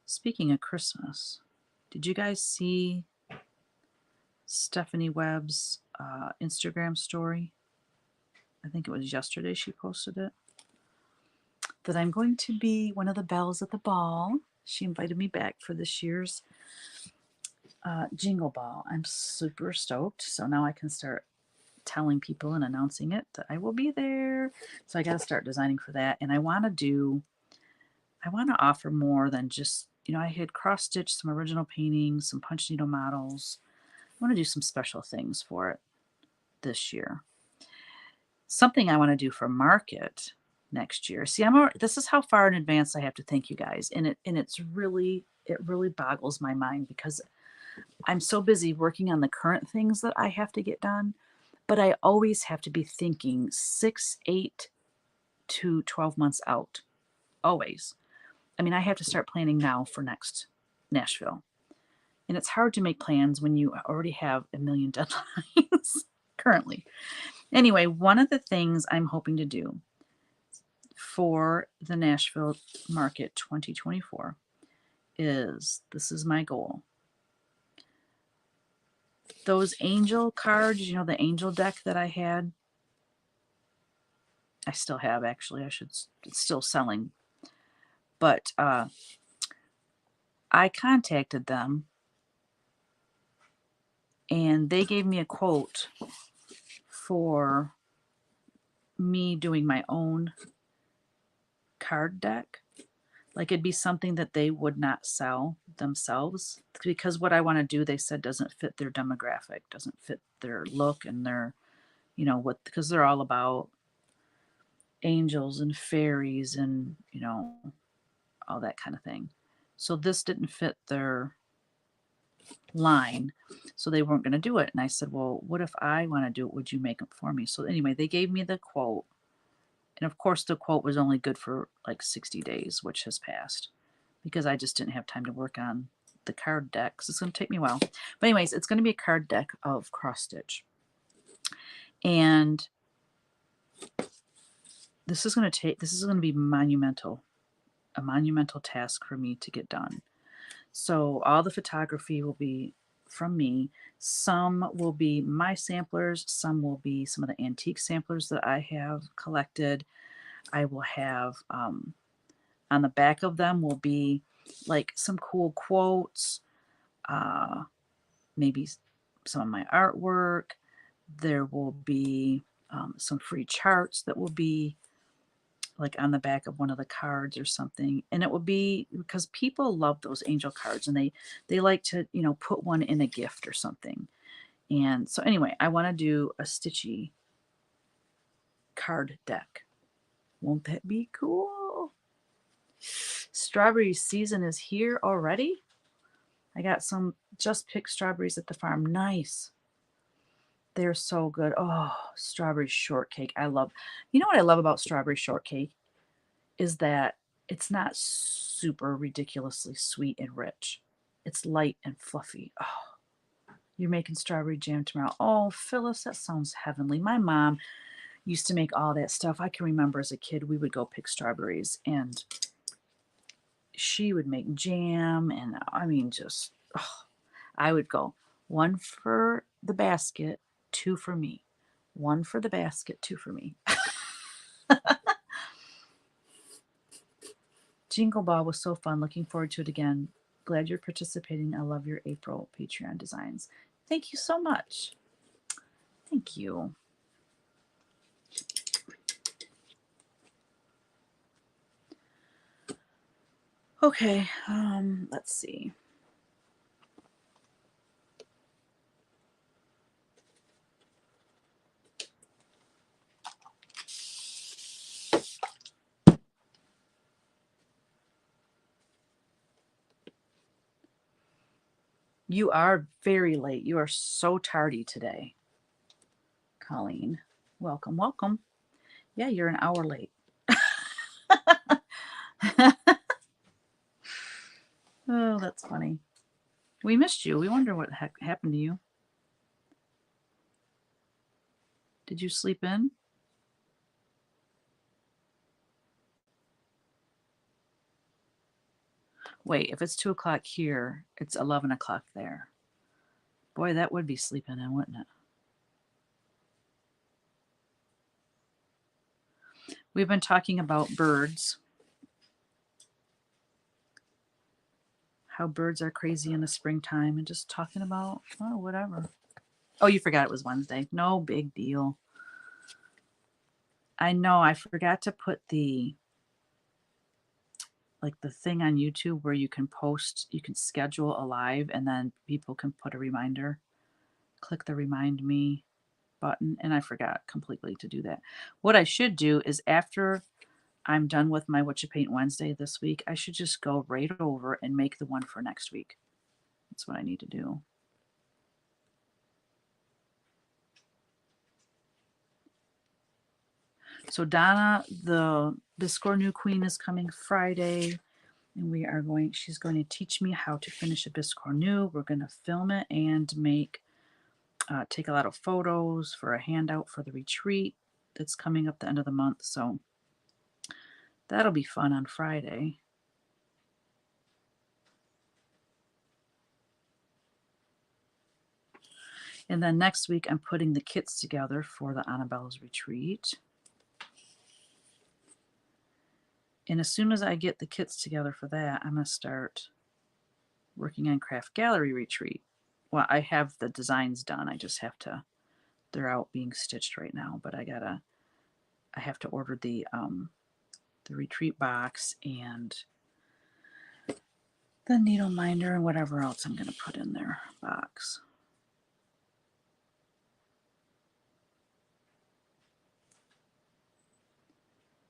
Speaking of Christmas, did you guys see Stephanie Webb's Instagram story? I think it was yesterday she posted it. That I'm going to be one of the belles at the ball. She invited me back for this year's Jingle Ball. I'm super stoked. So now I can start telling people and announcing it that I will be there. So I got to start designing for that. And I want to offer more than just, I had cross stitched some original paintings, some punch needle models. I want to do some special things for it this year. Something I want to do for market next year. See, this is how far in advance I have to thank you guys. And it really boggles my mind because I'm so busy working on the current things that I have to get done, but I always have to be thinking 6, 8 to 12 months out. Always. I mean, I have to start planning now for next Nashville. And it's hard to make plans when you already have a million deadlines currently. Anyway, one of the things I'm hoping to do for the Nashville market 2024 this is my goal. Those angel cards, the angel deck that I had, I still have actually. It's still selling. But I contacted them and they gave me a quote for me doing my own card deck. Like it'd be something that they would not sell themselves because what I want to do, they said, doesn't fit their demographic, doesn't fit their look and their, because they're all about angels and fairies and, all that kind of thing. So this didn't fit their line. So they weren't going to do it. And I said, well, what if I want to do it? Would you make it for me? So anyway, they gave me the quote. And of course, the quote was only good for like 60 days, which has passed because I just didn't have time to work on the card deck. So it's going to take me a while. But anyways, it's going to be a card deck of cross stitch. And this is going to be monumental, a monumental task for me to get done. So all the photography will be from me. Some will be my samplers. Some will be some of the antique samplers that I have collected. I will have, on the back of them will be like some cool quotes, maybe some of my artwork. There will be some free charts that will be like on the back of one of the cards or something. And it will be because people love those angel cards and they like to, put one in a gift or something. And so anyway, I want to do a stitchy card deck. Won't that be cool? Strawberry season is here already. I got some just picked strawberries at the farm. Nice. They're so good. Oh, strawberry shortcake. What I love about strawberry shortcake is that it's not super ridiculously sweet and rich. It's light and fluffy. Oh, you're making strawberry jam tomorrow. Oh, Phyllis, that sounds heavenly. My mom used to make all that stuff. I can remember as a kid, we would go pick strawberries and she would make jam. And I mean, I would go 1 for the basket, 2 for me. 1 for the basket, 2 for me. Jingle Ball was so fun. Looking forward to it again. Glad you're participating. I love your April Patreon designs. Thank you so much. Thank you. Okay, let's see. You are very late. You are so tardy today, Colleen. Welcome, welcome. Yeah, you're an hour late. Oh, that's funny. We missed you. We wonder what the heck happened to you. Did you sleep in? Wait, if it's 2 o'clock here, it's 11 o'clock there. Boy, that would be sleeping in, wouldn't it? We've been talking about birds. how birds are crazy in the springtime and just talking about, oh, whatever. Oh, you forgot it was Wednesday. No big deal. I know I forgot to put the thing on YouTube where you can post, you can schedule a live and then people can put a reminder. Click the remind me button, and I forgot completely to do that. What I should do is after I'm done with my Whatcha Paint Wednesday this week, I should just go right over and make the one for next week. That's what I need to do. So Donna, the Biscore New Queen, is coming Friday, and she's going to teach me how to finish a Biscore New. We're going to film it and take a lot of photos for a handout for the retreat that's coming up the end of the month. So that'll be fun on Friday. And then next week, I'm putting the kits together for the Annabella's retreat. And as soon as I get the kits together for that, I'm going to start working on Craft Gallery retreat. Well, I have the designs done. I just have to, they're out being stitched right now, but I have to order the retreat box and the needle minder and whatever else I'm going to put in their box.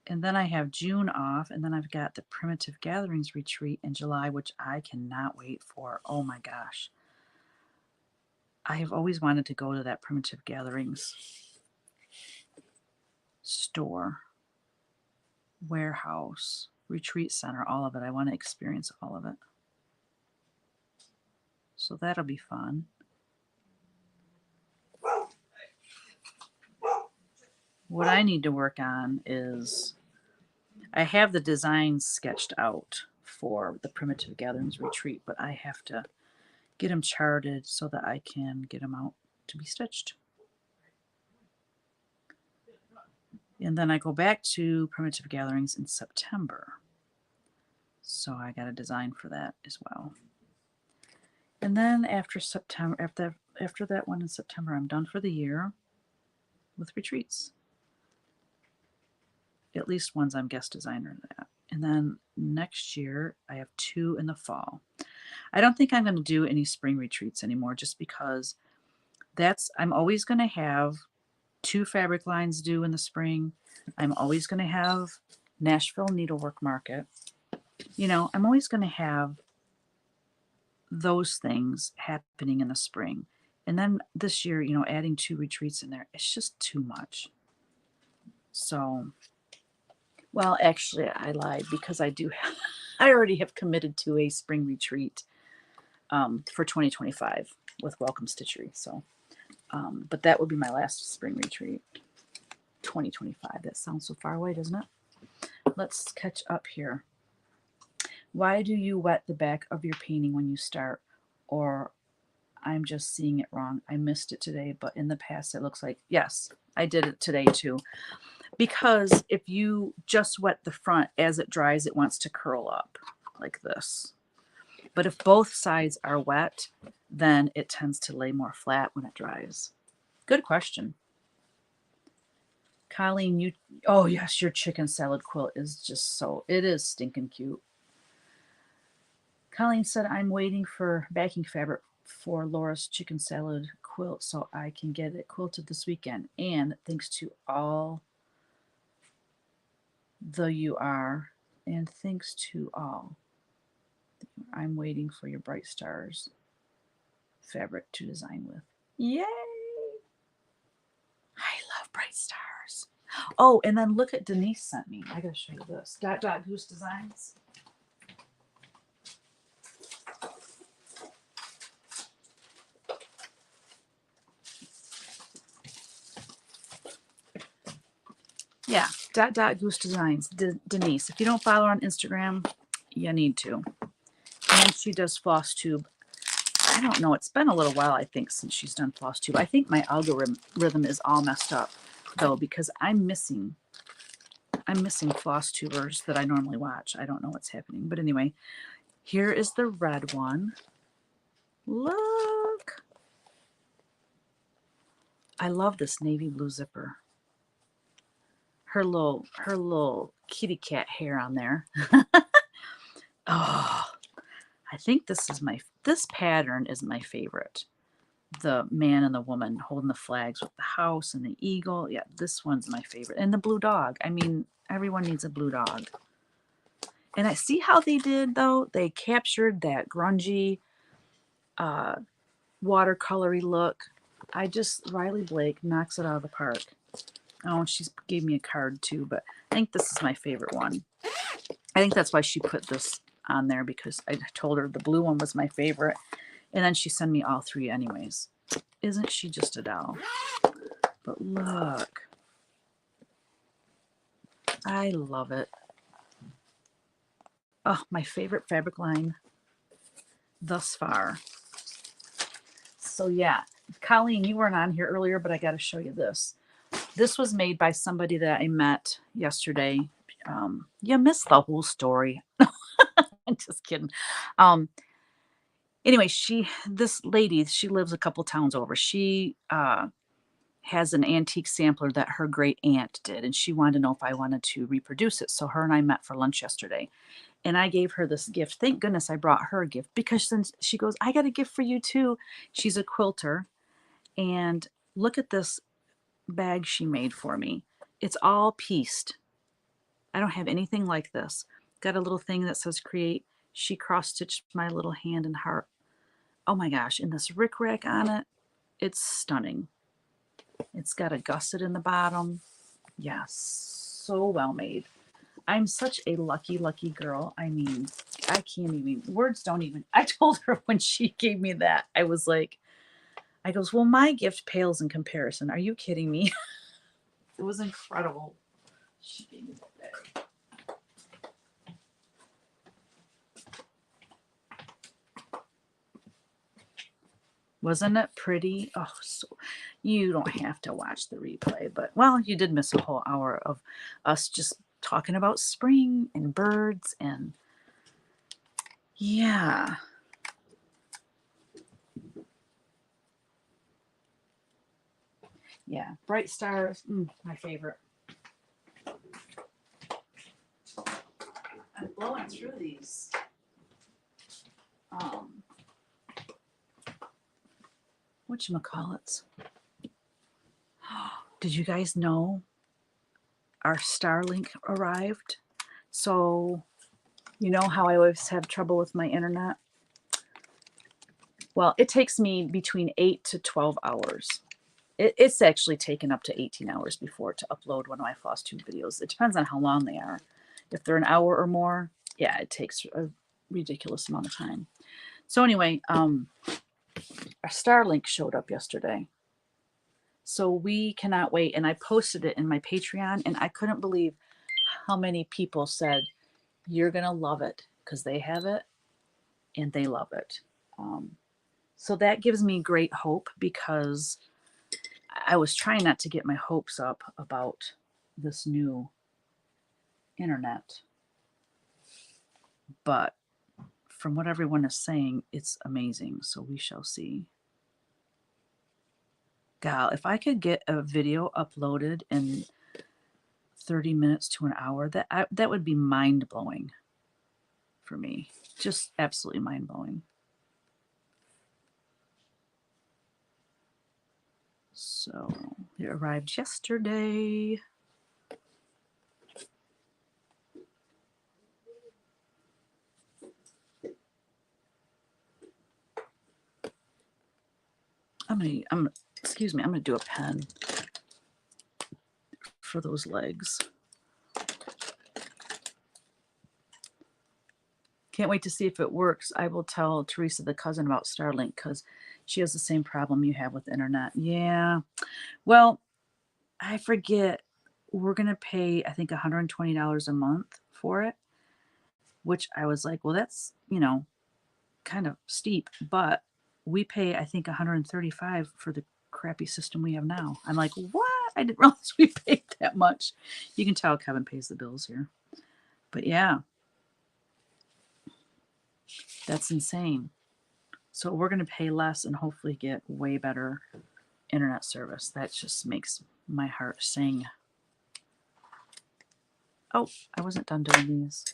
And then I have June off, and then I've got the Primitive Gatherings retreat in July, which I cannot wait for. Oh my gosh. I have always wanted to go to that Primitive Gatherings store, warehouse, retreat center, all of it. I want to experience all of it. So that'll be fun. What I need to work on is I have the designs sketched out for the Primitive Gatherings retreat, but I have to get them charted so that I can get them out to be stitched. And then I go back to Primitive Gatherings in September. So I got a design for that as well. And then after September, after that one in September, I'm done for the year with retreats. At least ones I'm guest designer at. And then next year, I have 2 in the fall. I don't think I'm going to do any spring retreats anymore, just because I'm always going to have 2 fabric lines due in the spring. I'm always going to have Nashville Needlework Market. You know, I'm always going to have those things happening in the spring. And then this year, you know, adding 2 retreats in there, it's just too much. So, well, actually, I lied, because I already have committed to a spring retreat for 2025 with Welcome Stitchery. So, but that would be my last spring retreat, 2025. That sounds so far away, doesn't it? Let's catch up here. Why do you wet the back of your painting when you start? Or I'm just seeing it wrong. I missed it today, but in the past it looks like, yes, I did it today too. Because if you just wet the front, as it dries, it wants to curl up like this. But if both sides are wet, then it tends to lay more flat when it dries. Good question. Colleen, oh yes, your chicken salad quilt is just it is stinking cute. Colleen said, I'm waiting for backing fabric for Laura's chicken salad quilt so I can get it quilted this weekend. And thanks to all you are, and thanks to all, I'm waiting for your Bright Stars fabric to design with. Yay! I love Bright Stars. Oh, and then look at Denise sent me. I gotta show you this. Goose Designs. Yeah, Goose Designs. Denise. If you don't follow her on Instagram, you need to. And she does floss tube. I don't know. It's been a little while, I think, since she's done floss tube. I think my algorithm is all messed up, though, because I'm missing floss tubers that I normally watch. I don't know what's happening. But anyway, Here is the red one. Look. I love this navy blue zipper. Her little kitty cat hair on there. Oh, I think this pattern is my favorite. The man and the woman holding the flags with the house and the eagle. Yeah, this one's my favorite. And the blue dog. I mean, everyone needs a blue dog. And I see how they did, though. They captured that grungy, watercolory look. Riley Blake knocks it out of the park. Oh, and she gave me a card too, but I think this is my favorite one. I think that's why she put this on there, because I told her the blue one was my favorite. And then she sent me all three anyways. Isn't she just a doll? But look. I love it. Oh, my favorite fabric line thus far. So yeah, Colleen, you weren't on here earlier, but I got to show you this. This was made by somebody that I met yesterday. You missed the whole story. I'm just kidding. Anyway, this lady, she lives a couple towns over. She has an antique sampler that her great aunt did, and she wanted to know if I wanted to reproduce it. So her and I met for lunch yesterday, and I gave her this gift. Thank goodness I brought her a gift, because since she goes, I got a gift for you too. She's a quilter, and look at this bag she made for me. It's all pieced. I don't have anything like this. Got a little thing that says create. She cross-stitched my little hand and heart. Oh my gosh, and this rickrack on it, it's stunning. It's got a gusset in the bottom. Yes, so well made. I'm such a lucky, lucky girl. I mean, I can't even, words don't even, I told her when she gave me that, I was like, I goes, well, my gift pales in comparison. Are you kidding me? It was incredible. She gave me that bag. Wasn't it pretty? Oh, so you don't have to watch the replay, but well, you did miss a whole hour of us just talking about spring and birds and yeah. Yeah, bright stars, my favorite. I'm blowing through these. Whatchamacallits. Did you guys know our Starlink arrived? So, you know how I always have trouble with my internet? Well, it takes me between 8 to 12 hours. It's actually taken up to 18 hours before to upload one of my floss tube videos. It depends on how long they are. If they're an hour or more, yeah, it takes a ridiculous amount of time. So anyway, our Starlink showed up yesterday. So we cannot wait. And I posted it in my Patreon, and I couldn't believe how many people said, you're going to love it, because they have it and they love it. So that gives me great hope, because I was trying not to get my hopes up about this new internet. But from what everyone is saying, it's amazing. So we shall see. Gal, if I could get a video uploaded in 30 minutes to an hour, that would be mind-blowing for me. Just absolutely mind-blowing. So it arrived yesterday. Excuse me, I'm gonna do a pen for those legs. Can't wait to see if it works. I will tell Teresa, the cousin, about Starlink, because she has the same problem you have with internet. Yeah. Well, I forget. We're going to pay, I think, $120 a month for it, which I was like, well, that's, kind of steep. But we pay, I think, $135 for the crappy system we have now. I'm like, what? I didn't realize we paid that much. You can tell Kevin pays the bills here. But yeah. That's insane. So we're going to pay less and hopefully get way better internet service. That just makes my heart sing. Oh, I wasn't done doing these.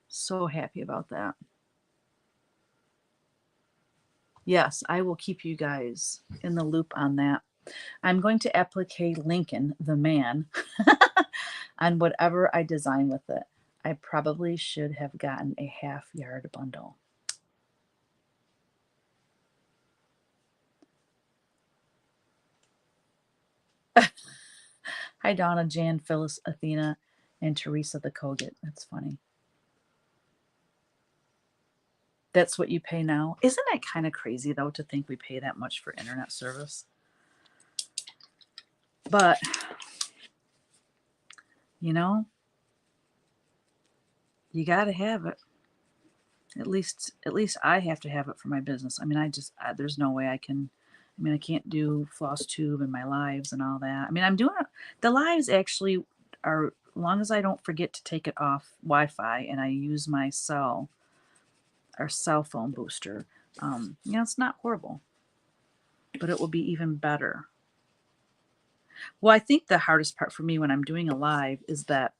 So happy about that. Yes, I will keep you guys in the loop on that. I'm going to applique Lincoln, the man, on whatever I design with it. I probably should have gotten a half-yard bundle. Hi, Donna, Jan, Phyllis, Athena, and Teresa the Kogut. That's funny. That's what you pay now? Isn't that kind of crazy, though, to think we pay that much for internet service? But, you know, you got to have it. At least I have to have it for my business. I mean, there's no way I can. I mean, I can't do floss tube and my lives and all that. I mean, I'm doing it. The lives actually are, as long as I don't forget to take it off Wi-Fi and I use my cell phone booster. It's not horrible, but it will be even better. Well, I think the hardest part for me when I'm doing a live is that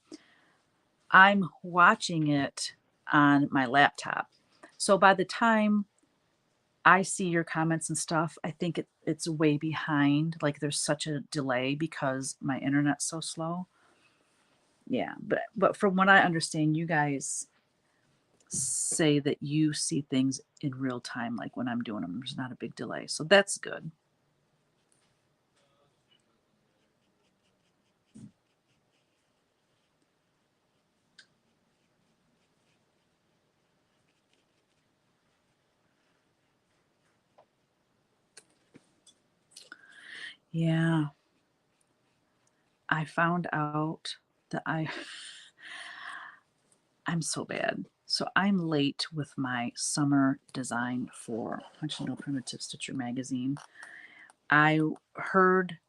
I'm watching it on my laptop. So by the time I see your comments and stuff, I think it's way behind. Like there's such a delay because my internet's so slow. Yeah, but from what I understand, you guys say that you see things in real time, like when I'm doing them, there's not a big delay. So that's good. Yeah. I found out that I'm so bad. So I'm late with my summer design for Functional Primitive Stitcher magazine. I heard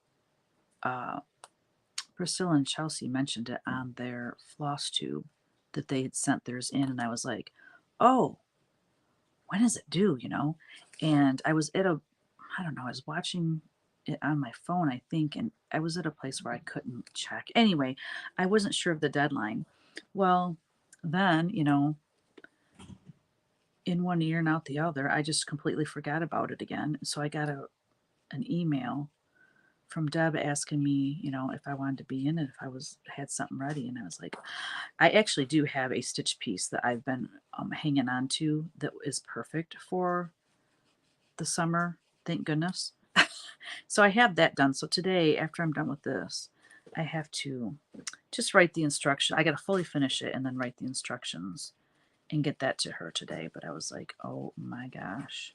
Priscilla and Chelsea mentioned it on their floss tube that they had sent theirs in, and I was like, oh, when is it due? And I was at I don't know, I was watching it on my phone, I think, and I was at a place where I couldn't check. Anyway, I wasn't sure of the deadline. Well, then, in one ear and out the other, I just completely forgot about it again. So I got an email from Deb asking me, if I wanted to be in it, if I had something ready. And I was like, I actually do have a stitch piece that I've been hanging on to that is perfect for the summer. Thank goodness. So I have that done. So today, after I'm done with this, I have to just write the instruction. I got to fully finish it and then write the instructions and get that to her today. But I was like, oh my gosh.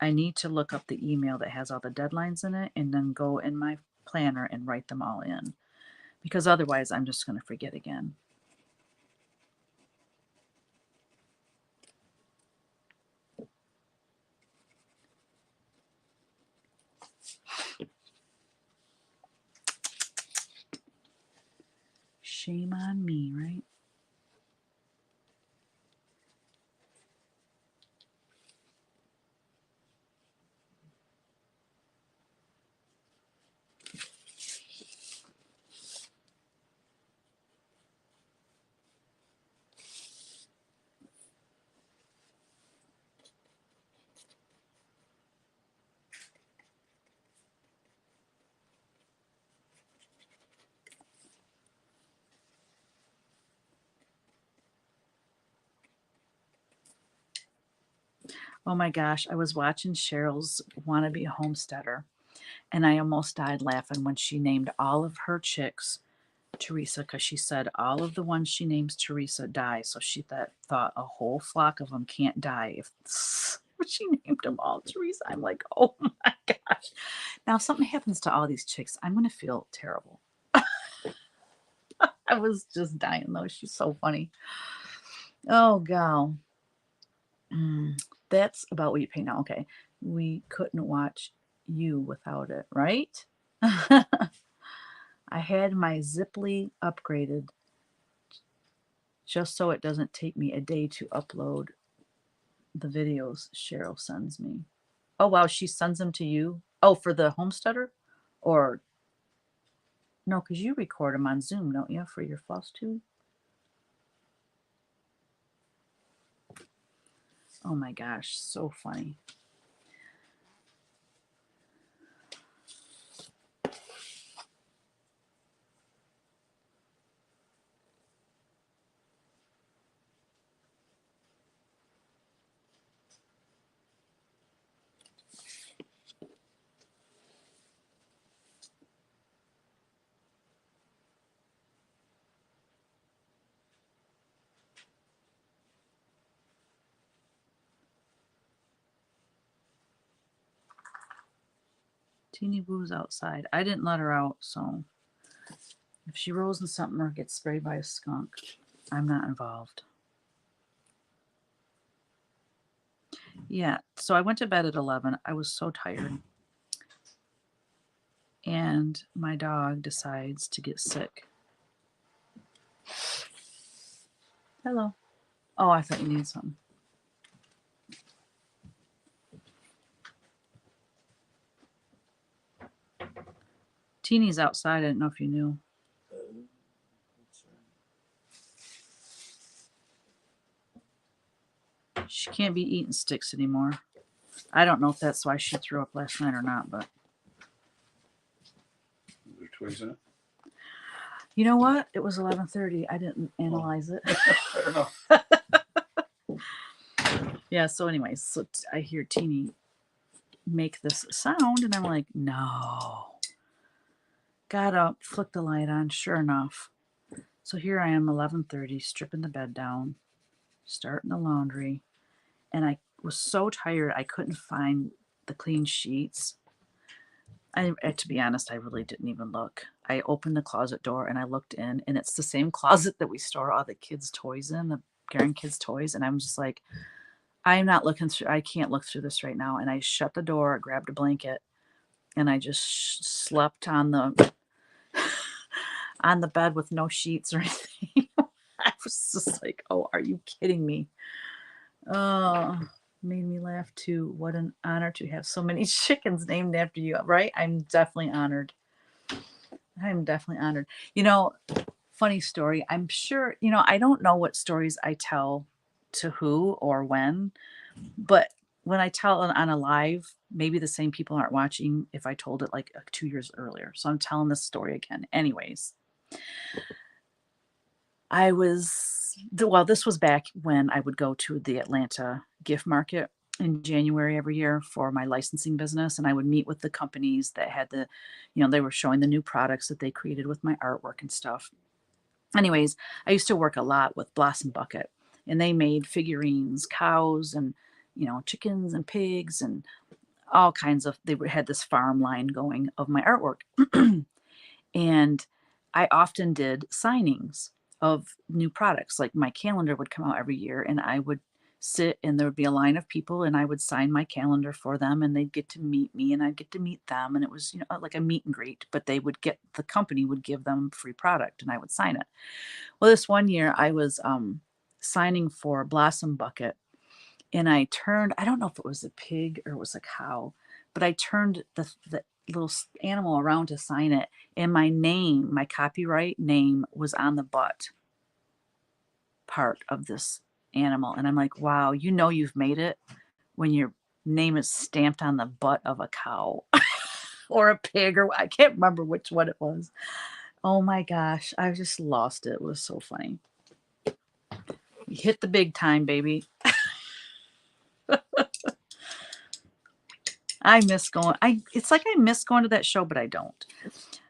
I need to look up the email that has all the deadlines in it and then go in my planner and write them all in, because otherwise I'm just going to forget again. Shame on me, right? Oh my gosh, I was watching Cheryl's Wannabe Homesteader and I almost died laughing when she named all of her chicks Teresa, because she said all of the ones she names Teresa die. So she thought a whole flock of them can't die if she named them all Teresa. I'm like, oh my gosh. Now, if something happens to all these chicks, I'm going to feel terrible. I was just dying though. She's so funny. Oh, gal. That's about what you pay now. Okay. We couldn't watch you without it, right? I had my Ziply upgraded just so it doesn't take me a day to upload the videos Cheryl sends me. Oh, wow, she sends them to you? Oh, for the homesteader? Or, no, because you record them on Zoom, don't you, for your floss tube? Oh my gosh, so funny. Teeny Boo's outside. I didn't let her out, so if she rolls in something or gets sprayed by a skunk, I'm not involved. Yeah, so I went to bed at 11. I was so tired. And my dog decides to get sick. Hello. Oh, I thought you needed something. Teeny's outside. I didn't know if you knew. She can't be eating sticks anymore. I don't know if that's why she threw up last night or not, but. There's twigs in it? You know what? It was 11:30. I didn't analyze it. Fair enough. Yeah, so anyways, so I hear Teeny make this sound, and I'm like, no. Got up, flicked the light on, sure enough. So here I am, 11:30, stripping the bed down, starting the laundry, and I was so tired I couldn't find the clean sheets. To be honest, I really didn't even look. I opened the closet door and I looked in, and it's the same closet that we store all the kids' toys in, the grandkids' toys, and I'm just like, I'm not looking through. I can't look through this right now. And I shut the door, grabbed a blanket, and I just slept on the on the bed with no sheets or anything. I was just like, oh, are you kidding me? Oh, made me laugh too. What an honor to have so many chickens named after you, right? I'm definitely honored. I'm definitely honored. You know, funny story. I'm sure, I don't know what stories I tell to who or when, but when I tell it on a live, maybe the same people aren't watching if I told it like 2 years earlier. So I'm telling this story again. Anyways, this was back when I would go to the Atlanta gift market in January every year for my licensing business. And I would meet with the companies that had they were showing the new products that they created with my artwork and stuff. Anyways, I used to work a lot with Blossom Bucket, and they made figurines, cows, and chickens and pigs and all kinds of. They had this farm line going of my artwork, and I often did signings of new products. Like my calendar would come out every year, and I would sit, and there would be a line of people, and I would sign my calendar for them, and they'd get to meet me, and I'd get to meet them, and it was like a meet and greet. But the company would give them free product, and I would sign it. Well, this one year I was signing for Blossom Bucket, and I don't know if it was a pig or it was a cow, but I turned the little animal around to sign it, and my copyright name was on the butt part of this animal. And I'm like, wow, you've made it when your name is stamped on the butt of a cow or a pig, or I can't remember which one it was. Oh my gosh, I just lost it. It was so funny. You hit the big time, baby. It's like I miss going to that show, but I don't.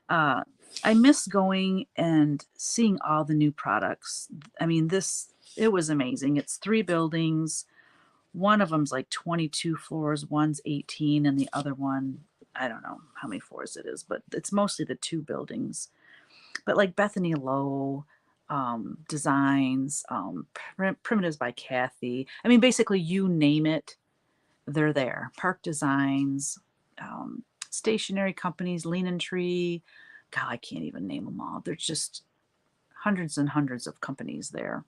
I miss going and seeing all the new products. I mean, it was amazing. It's 3 buildings. One of them's like 22 floors, one's 18, and the other one, I don't know how many floors it is, but it's mostly the 2 buildings. But like Bethany Lowe, designs, Primitives by Kathy. I mean, basically, you name it, they're there. Park Designs, stationery companies, Lean and Tree. God, I can't even name them all. There's just hundreds and hundreds of companies there.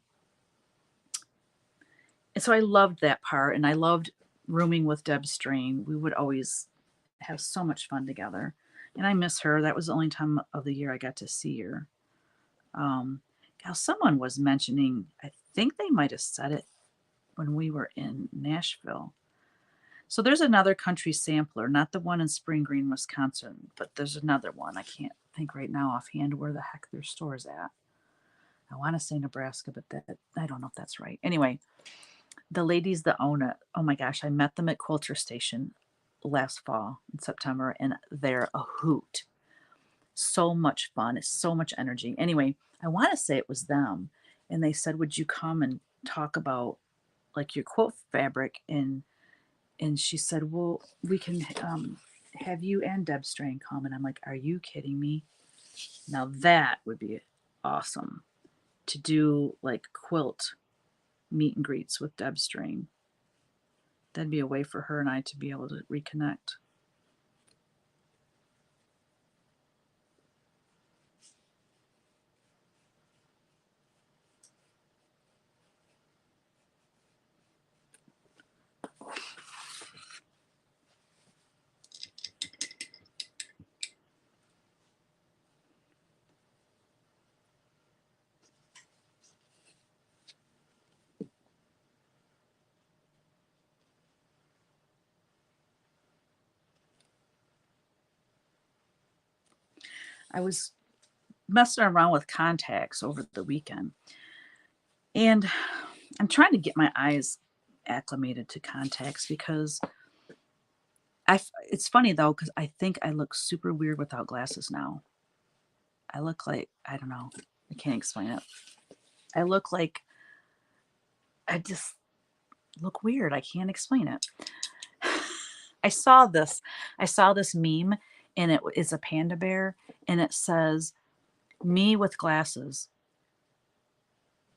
And so I loved that part, and I loved rooming with Deb Strain. We would always have so much fun together. And I miss her. That was the only time of the year I got to see her. Um, Now, someone was mentioning, I think they might have said it when we were in Nashville. So there's another country sampler, not the one in Spring Green, Wisconsin, but there's another one. I can't think right now offhand where the heck their store's at. I want to say Nebraska, but that I don't know if that's right. Anyway, the ladies that own it, oh my gosh, I met them at Quilter Station last fall in September, and they're a hoot. So much fun. It's so much energy. Anyway, I want to say it was them. And they said, would you come and talk about like your quilt fabric? And she said, well, we can have you and Deb Strain come. And I'm like, are you kidding me? Now that would be awesome to do like quilt meet and greets with Deb Strain. That'd be a way for her and I to be able to reconnect. I was messing around with contacts over the weekend, and I'm trying to get my eyes acclimated to contacts because it's funny though, because I think I look super weird without glasses now. I look like, I don't know, I can't explain it. I look like, I just look weird. I can't explain it. I saw this. I saw this meme, and it is a panda bear, and it says, "Me with glasses,"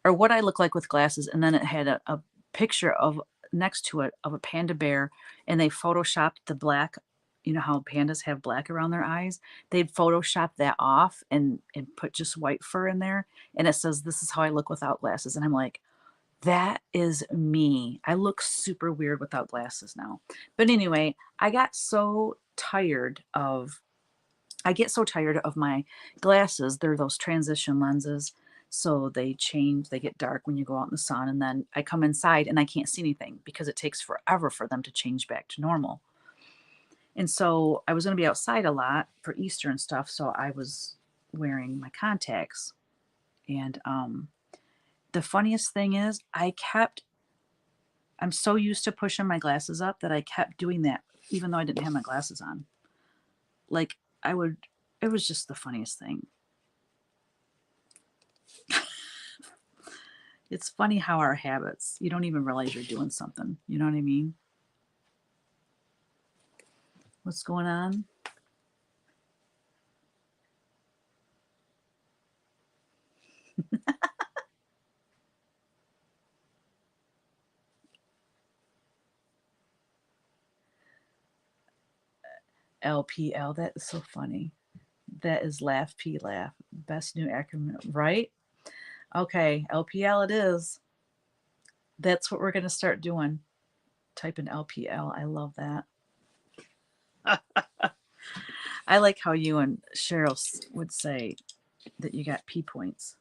or what I look like with glasses, and then it had a picture of next to it of a panda bear, and they photoshopped the black. You know how pandas have black around their eyes? They'd photoshopped that off and put just white fur in there, and it says, "This is how I look without glasses." And I'm like, that is me. I look super weird without glasses now. But anyway, I get so tired of my glasses. They're those transition lenses. So they change, they get dark when you go out in the sun. And then I come inside and I can't see anything because it takes forever for them to change back to normal. And so I was going to be outside a lot for Easter and stuff. So I was wearing my contacts. And the funniest thing is, I'm so used to pushing my glasses up that I kept doing that even though I didn't have my glasses on. Like I would, it was just the funniest thing. It's funny how our habits, you don't even realize you're doing something. You know what I mean? What's going on? LPL, that is so funny. That is Laugh P Laugh. Best new acronym, right? Okay, LPL it is. That's what we're going to start doing. Type in LPL. I love that. I like how you and Cheryl would say that you got P points.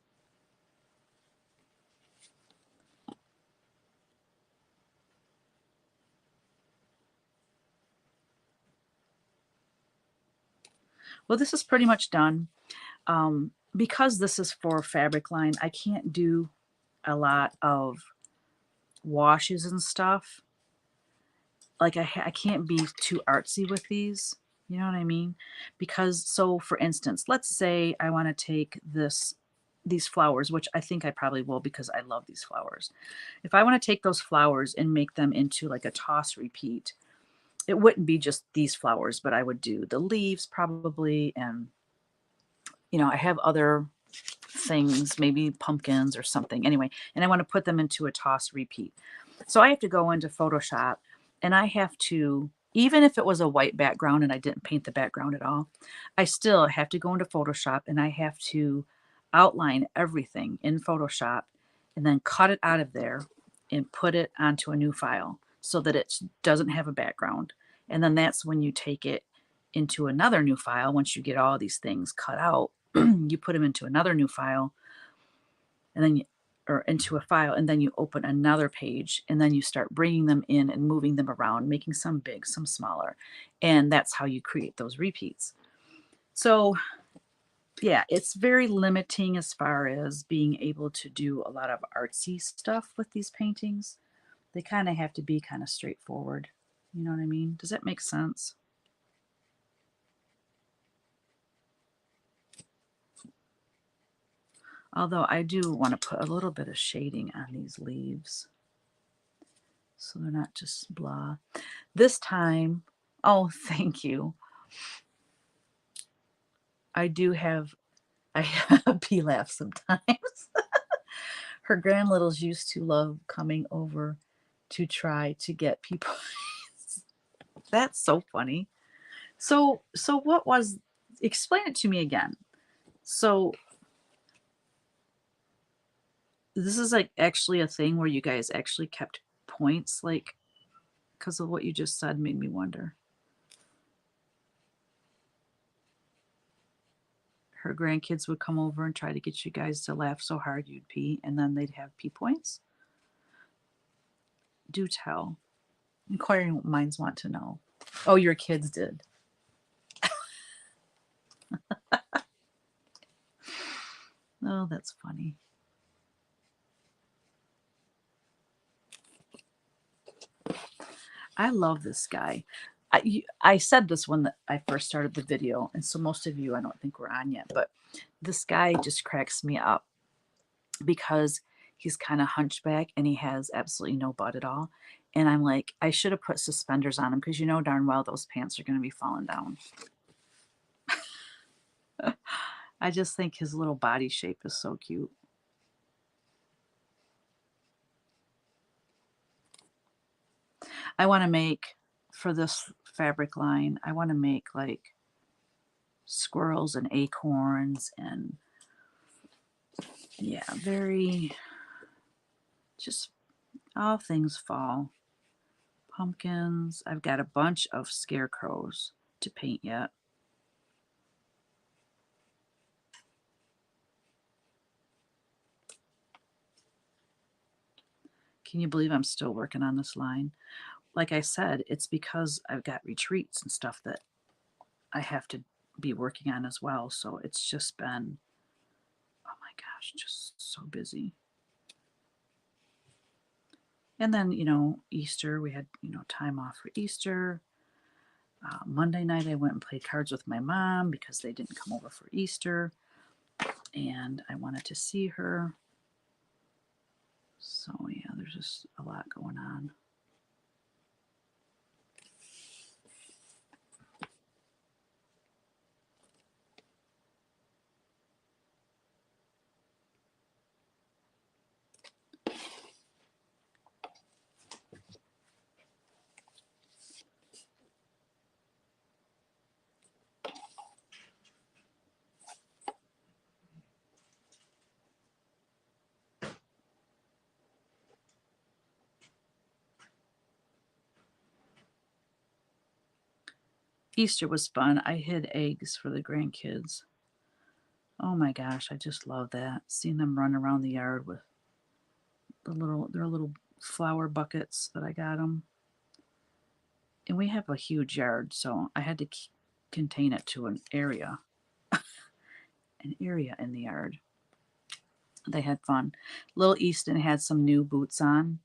Well, this is pretty much done. Because this is for fabric line, I can't do a lot of washes and stuff. Like I can't be too artsy with these. You know what I mean? Because so for instance, let's say I want to take these flowers, which I think I probably will because I love these flowers. If I want to take those flowers and make them into like a toss repeat, it wouldn't be just these flowers, but I would do the leaves probably, and I have other things, maybe pumpkins or something. Anyway, and I want to put them into a toss repeat. So I have to go into Photoshop, and I have to, even if it was a white background and I didn't paint the background at all, I still have to go into Photoshop and I have to outline everything in Photoshop and then cut it out of there and put it onto a new file so that it doesn't have a background. And then that's when you take it into another new file. Once you get all these things cut out, you put them into another new file, and then or into a file, and then you open another page, and then you start bringing them in and moving them around, making some big, some smaller. And that's how you create those repeats. So yeah, it's very limiting as far as being able to do a lot of artsy stuff with these paintings. They kind of have to be kind of straightforward. You know what I mean? Does that make sense? Although I do want to put a little bit of shading on these leaves so they're not just blah. This time, oh, thank you. I do have, I have P laugh sometimes. Her grand littles used to love coming over to try to get people. That's so funny. So what was, explain it to me again. So this is like actually a thing where you guys actually kept points, like, because of what you just said made me wonder. Her grandkids would come over and try to get you guys to laugh so hard you'd pee, and then they'd have pee points. Do tell. Inquiring minds want to know. Oh, your kids did. Oh, that's funny. I love this guy. I said this when I first started the video, and so most of you I don't think we're on yet, but this guy just cracks me up because he's kind of hunchback and he has absolutely no butt at all. And I'm like, I should have put suspenders on him because you know darn well those pants are going to be falling down. I just think his little body shape is so cute. I want to make, for this fabric line, I want to make like squirrels and acorns and yeah, very, just all things fall. Pumpkins. I've got a bunch of scarecrows to paint yet. Can you believe I'm still working on this line? Like I said, it's because I've got retreats and stuff that I have to be working on as well. So it's just been, oh my gosh, just so busy. And then, you know, Easter, we had, you know, time off for Easter. Monday night, I went and played cards with my mom because they didn't come over for Easter. And I wanted to see her. So, yeah, there's just a lot going on. Easter was fun. I hid eggs for the grandkids. Oh my gosh, I just love that. Seeing them run around the yard with their little flower buckets that I got them. And we have a huge yard, so I had to contain it to an area in the yard. They had fun. Little Easton had some new boots on,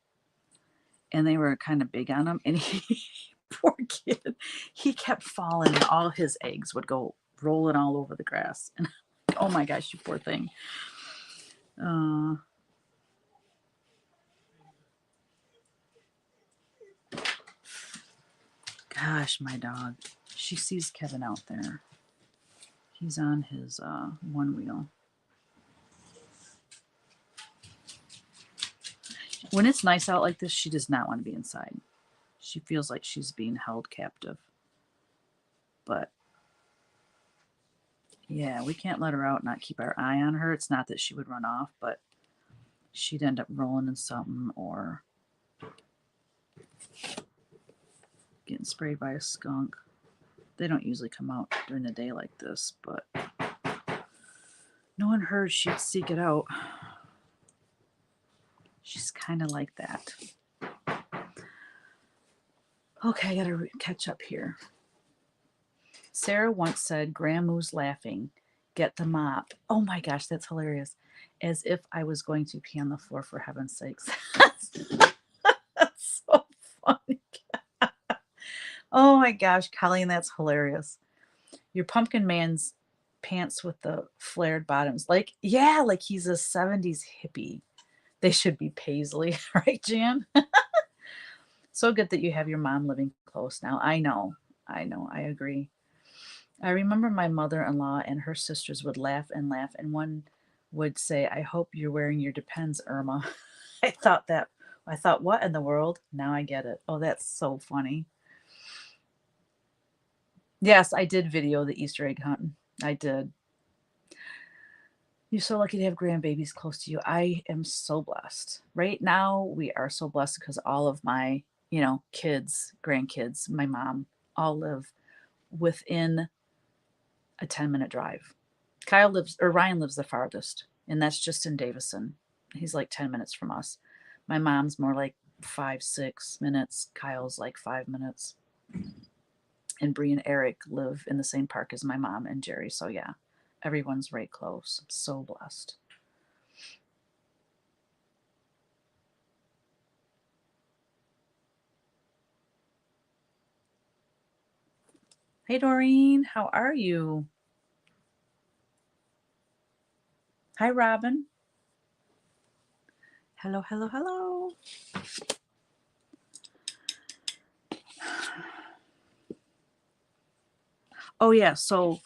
and they were kind of big on him. And he, poor kid, he kept falling. And all his eggs would go rolling all over the grass. And oh my gosh, you poor thing. Gosh, my dog. She sees Kevin out there. He's on his one wheel. When it's nice out like this, she does not want to be inside. She feels like she's being held captive. But yeah, we can't let her out and not keep our eye on her. It's not that she would run off, but she'd end up rolling in something or Getting sprayed by a skunk. They don't usually come out during the day like this, but no one heard she'd seek it out. She's kind of like that. Okay, I gotta catch up here. Sarah once said, Grandmoo's laughing. Get the mop. Oh my gosh, that's hilarious. As if I was going to pee on the floor, for heaven's sakes. That's so funny. Oh my gosh, Colleen, that's hilarious. Your pumpkin man's pants with the flared bottoms. Like, yeah, like he's a 70s hippie. They should be paisley, right, Jan? So good that you have your mom living close now. I know, I agree. I remember my mother-in-law and her sisters would laugh and laugh, and one would say, I hope you're wearing your Depends, Irma. I thought, what in the world? Now I get it. Oh, that's so funny. Yes, I did video the Easter egg hunting. I did. You're so lucky to have grandbabies close to you. I am so blessed. Right now, we are so blessed because all of my, kids, grandkids, my mom, all live within a 10-minute drive. Ryan lives the farthest, and that's just in Davison. He's like 10 minutes from us. My mom's more like 5, 6 minutes. Kyle's like 5 minutes. And Bree and Eric live in the same park as my mom and Jerry. So yeah, everyone's right close. I'm so blessed. Hey Doreen, how are you? Hi Robin. Hello, hello, hello. Oh yeah, so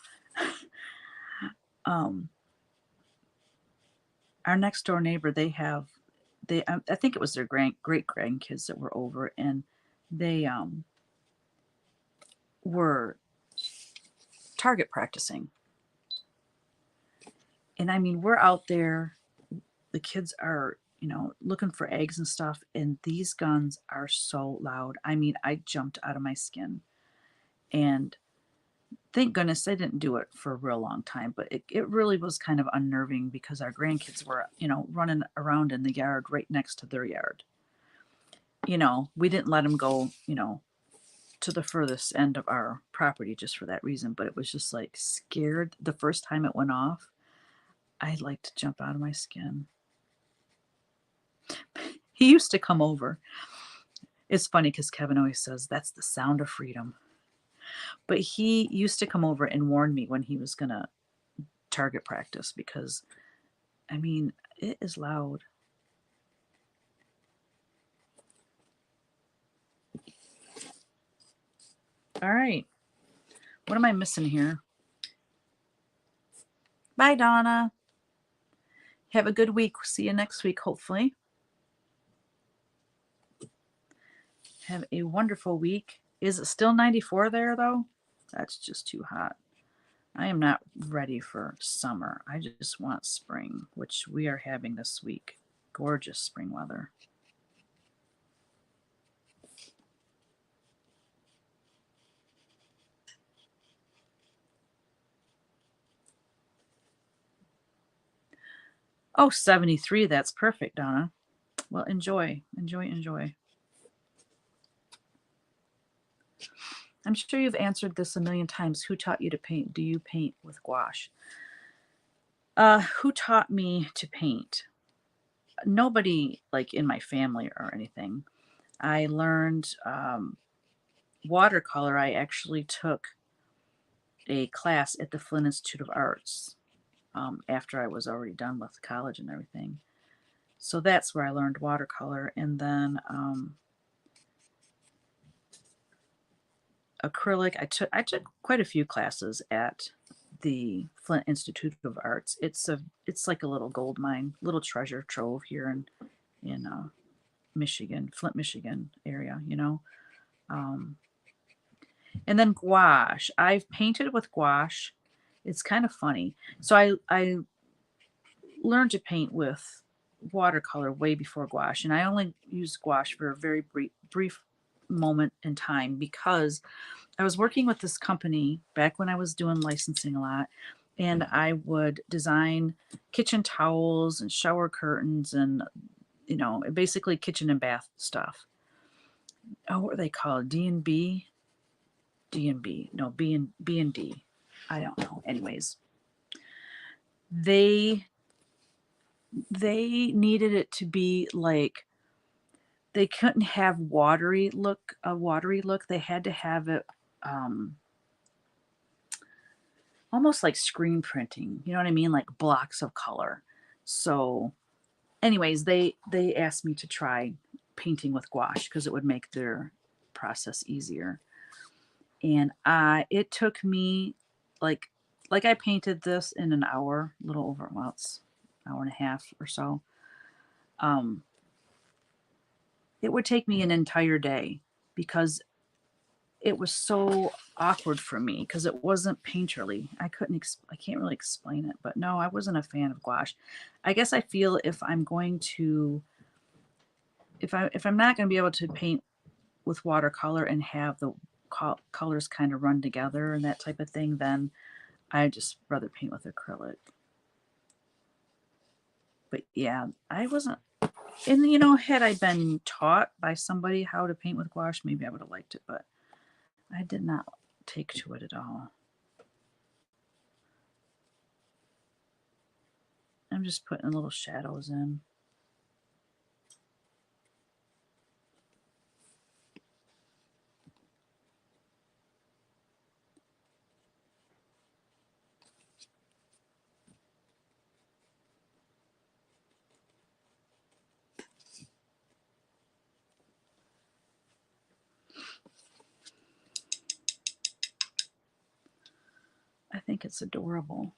our next door neighbor, I think it was their great grandkids that were over, and they were target practicing. And I mean, we're out there, the kids are, looking for eggs and stuff, and these guns are so loud. I mean, I jumped out of my skin. And thank goodness they didn't do it for a real long time, but it really was kind of unnerving because our grandkids were, running around in the yard right next to their yard. We didn't let them go, to the furthest end of our property just for that reason, but it was just like scared. The first time it went off, I'd like to jump out of my skin. He used to come over. It's funny because Kevin always says that's the sound of freedom. But he used to come over and warn me when he was going to target practice because, I mean, it is loud. All right. What am I missing here? Bye, Donna. Have a good week. See you next week, hopefully. Have a wonderful week. Is it still 94 there, though? That's just too hot. I am not ready for summer. I just want spring, which we are having this week. Gorgeous spring weather. Oh, 73. That's perfect, Donna. Well, enjoy. I'm sure you've answered this a million times. Who taught you to paint? Do you paint with gouache? Who taught me to paint? Nobody like in my family or anything. I learned watercolor. I actually took a class at the Flint Institute of Arts after I was already done with college and everything. So that's where I learned watercolor. And then acrylic. I took quite a few classes at the Flint Institute of Arts. It's like a little gold mine, little treasure trove here in Michigan, Flint, Michigan area, And then gouache. I've painted with gouache. It's kind of funny. So I learned to paint with watercolor way before gouache, and I only used gouache for a very brief moment in time because I was working with this company back when I was doing licensing a lot, and I would design kitchen towels and shower curtains and, you know, basically kitchen and bath stuff. Oh, what are they called? D&B? D&B. No, B&D. I don't know. Anyways, they needed it to be like they couldn't have a watery look. They had to have it um almost like screen printing. You know what I mean? Like blocks of color. So anyways, they asked me to try painting with gouache because it would make their process easier. And it took me like I painted this in an hour, a little over, well, it's an hour and a half or so. Um, it would take me an entire day because it was so awkward for me because it wasn't painterly. I can't really explain it, but no, I wasn't a fan of gouache. I guess I feel if I'm going to if I'm not going to be able to paint with watercolor and have the colors kind of run together and that type of thing, then I just rather paint with acrylic. But yeah, I wasn't, and you know, had I been taught by somebody how to paint with gouache, maybe I would have liked it, but I did not take to it at all. I'm just putting little shadows in. I think it's adorable.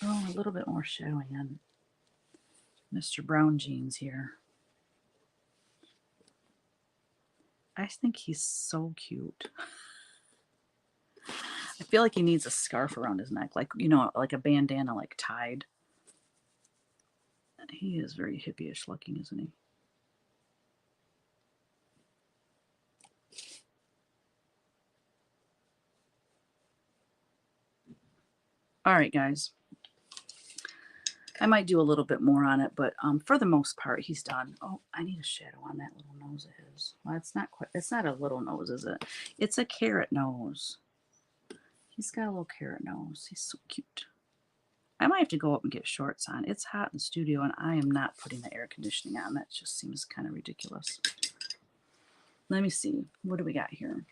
Oh, a little bit more shadowing on Mr. Brown Jeans here. I think he's so cute. I feel like he needs a scarf around his neck, like, you know, like a bandana, like tied. He is very hippie-ish looking, isn't he? All right, guys. I might do a little bit more on it, but for the most part, he's done. Oh, I need a shadow on that little nose of his. Well, it's not quite, it's not a little nose, is it? It's a carrot nose. He's got a little carrot nose. He's so cute. I might have to go up and get shorts on. It's hot in the studio, and I am not putting the air conditioning on. That just seems kind of ridiculous. Let me see. What do we got here?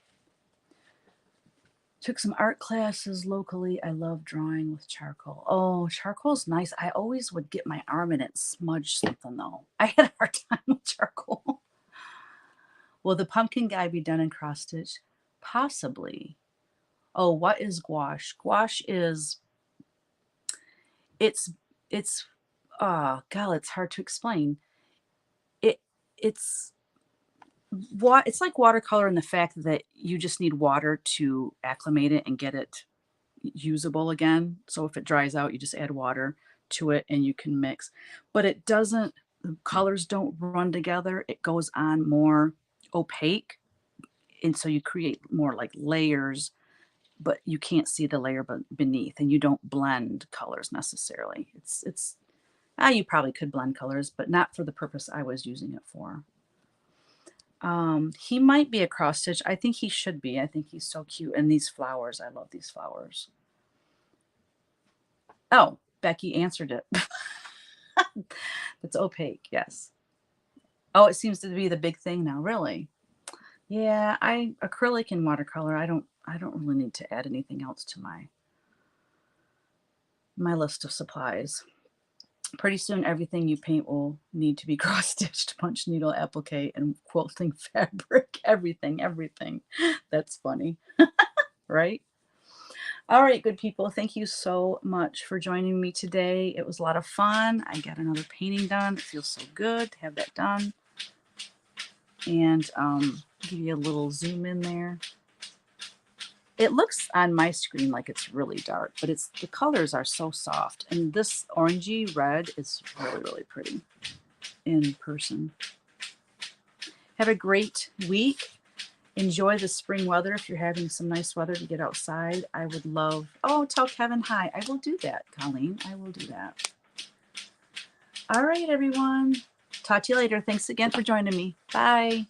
Took some art classes locally. I love drawing with charcoal. Oh, charcoal's nice. I always would get my arm in it and smudge something, though. I had a hard time with charcoal. Will the pumpkin guy be done in cross stitch? Possibly. Oh, what is gouache? Gouache is, it's, it's, God, it's hard to explain. It, it's, it's like watercolor in the fact that you just need water to acclimate it and get it usable again. So if it dries out, you just add water to it and you can mix. But it doesn't, the colors don't run together. It goes on more opaque. And so you create more like layers, but you can't see the layer beneath, and you don't blend colors necessarily. You probably could blend colors, but not for the purpose I was using it for. He might be a cross stitch. I think he should be. I think he's so cute. And these flowers, I love these flowers. Oh, Becky answered it. It's opaque, yes. Oh, it seems to be the big thing now, really. Yeah, I acrylic and watercolor, I don't really need to add anything else to my list of supplies. Pretty soon, everything you paint will need to be cross-stitched, punch needle applique, and quilting fabric. Everything, everything. That's funny, right? All right, good people. Thank you so much for joining me today. It was a lot of fun. I got another painting done. It feels so good to have that done. And give you a little zoom in there. It looks on my screen like it's really dark, but the colors are so soft. And this orangey red is really, really pretty in person. Have a great week. Enjoy the spring weather if you're having some nice weather to get outside. I would love, oh, tell Kevin hi. I will do that, Colleen. I will do that. All right, everyone. Talk to you later. Thanks again for joining me. Bye.